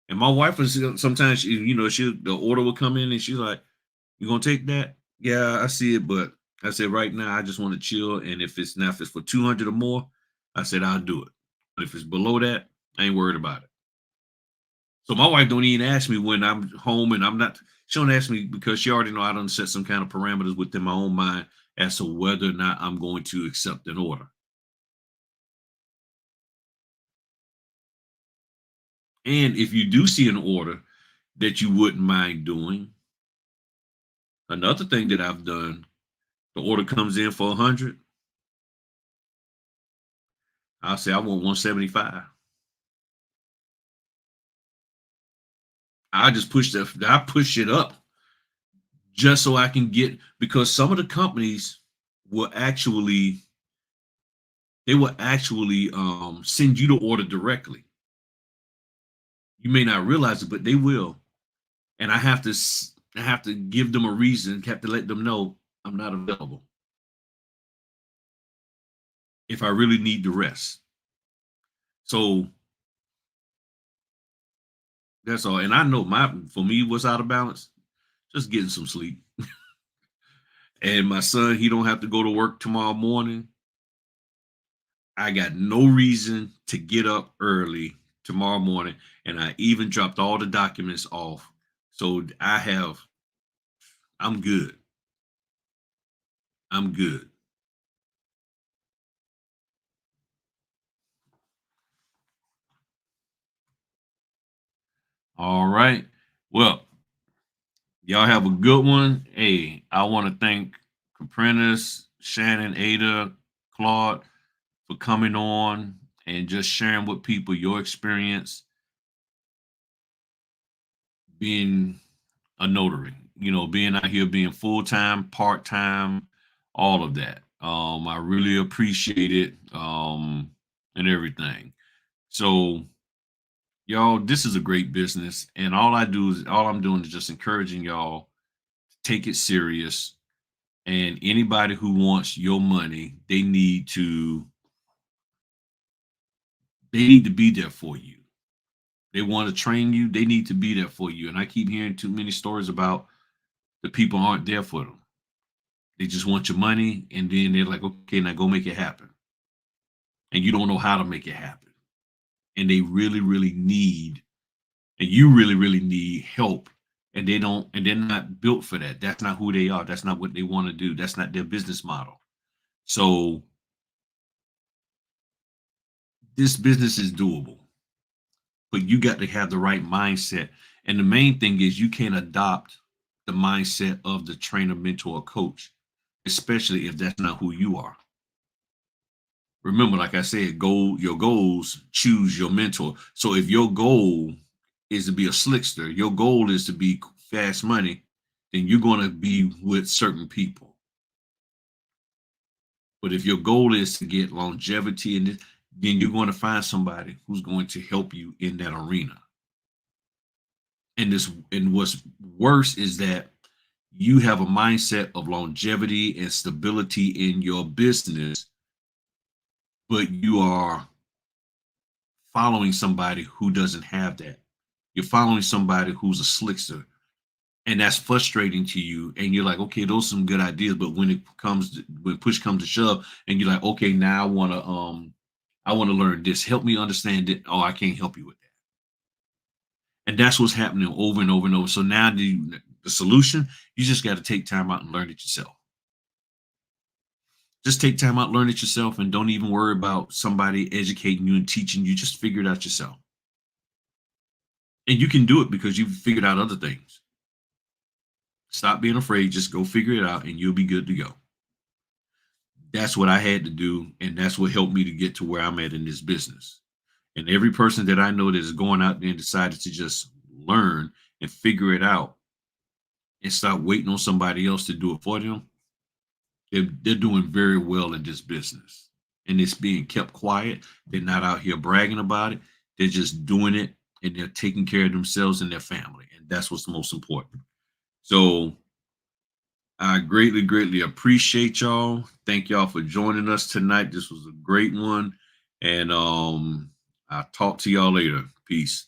And my wife was sometimes, the order will come in, and she's like, "You gonna take that?" Yeah, I see it, but I said right now I just want to chill. And if it's for 200 or more, I said I'll do it. But if it's below that, I ain't worried about it. So my wife don't even ask me when I'm home, and I'm not. She don't ask me because she already know I done set some kind of parameters within my own mind as to whether or not I'm going to accept an order. And if you do see an order that you wouldn't mind doing, another thing that I've done, the order comes in for 100. I'll say I want 175. I just push it up just so I can get, because some of the companies will actually send you the order directly. You may not realize it, but they will. And I have to give them a reason, have to let them know I'm not available if I really need the rest. So that's all. And I know for me, what's out of balance, just getting some sleep. And my son, he don't have to go to work tomorrow morning. I got no reason to get up early tomorrow morning. And I even dropped all the documents off. So I'm good. I'm good. All right. Well, y'all have a good one. Hey, I want to thank Caprentice, Shannon, Ada, Claude for coming on and just sharing with people your experience being a notary, being out here, being full-time, part-time, all of that. I really appreciate it, and everything. So, y'all, this is a great business, and all I'm doing is just encouraging y'all to take it serious. And anybody who wants your money, they need to be there for you. They want to train you, they need to be there for you. And I keep hearing too many stories about the people aren't there for them. They just want your money, and then they're like, okay, now go make it happen. And you don't know how to make it happen. And they really, really need, and you really, really need help. And they're not built for that. That's not who they are. That's not what they want to do. That's not their business model. So this business is doable, but you got to have the right mindset. And the main thing is you can't adopt the mindset of the trainer, mentor, or coach, especially if that's not who you are. Remember, like I said, your goals choose your mentor. So if your goal is to be a slickster, your goal is to be fast money, then you're going to be with certain people. But if your goal is to get longevity, then you're going to find somebody who's going to help you in that arena. And what's worse is that you have a mindset of longevity and stability in your business, but you are following somebody who doesn't have that. You're following somebody who's a slickster, and that's frustrating to you. And you're like, okay, those are some good ideas, but when push comes to shove, and you're like, okay, now I want to learn this. Help me understand it. Oh, I can't help you with that. And that's what's happening over and over and over. So now the solution, you just got to take time out and learn it yourself. Just take time out, learn it yourself, and don't even worry about somebody educating you and teaching you. Just figure it out yourself. And you can do it because you've figured out other things. Stop being afraid. Just go figure it out and you'll be good to go. That's what I had to do. And that's what helped me to get to where I'm at in this business. And every person that I know that is going out there and decided to just learn and figure it out and stop waiting on somebody else to do it for them, they're doing very well in this business. And it's being kept quiet. They're not out here bragging about it. They're just doing it, and they're taking care of themselves and their family. And that's what's the most important. So I greatly, greatly appreciate y'all. Thank y'all for joining us tonight. This was a great one. And I'll talk to y'all later. Peace.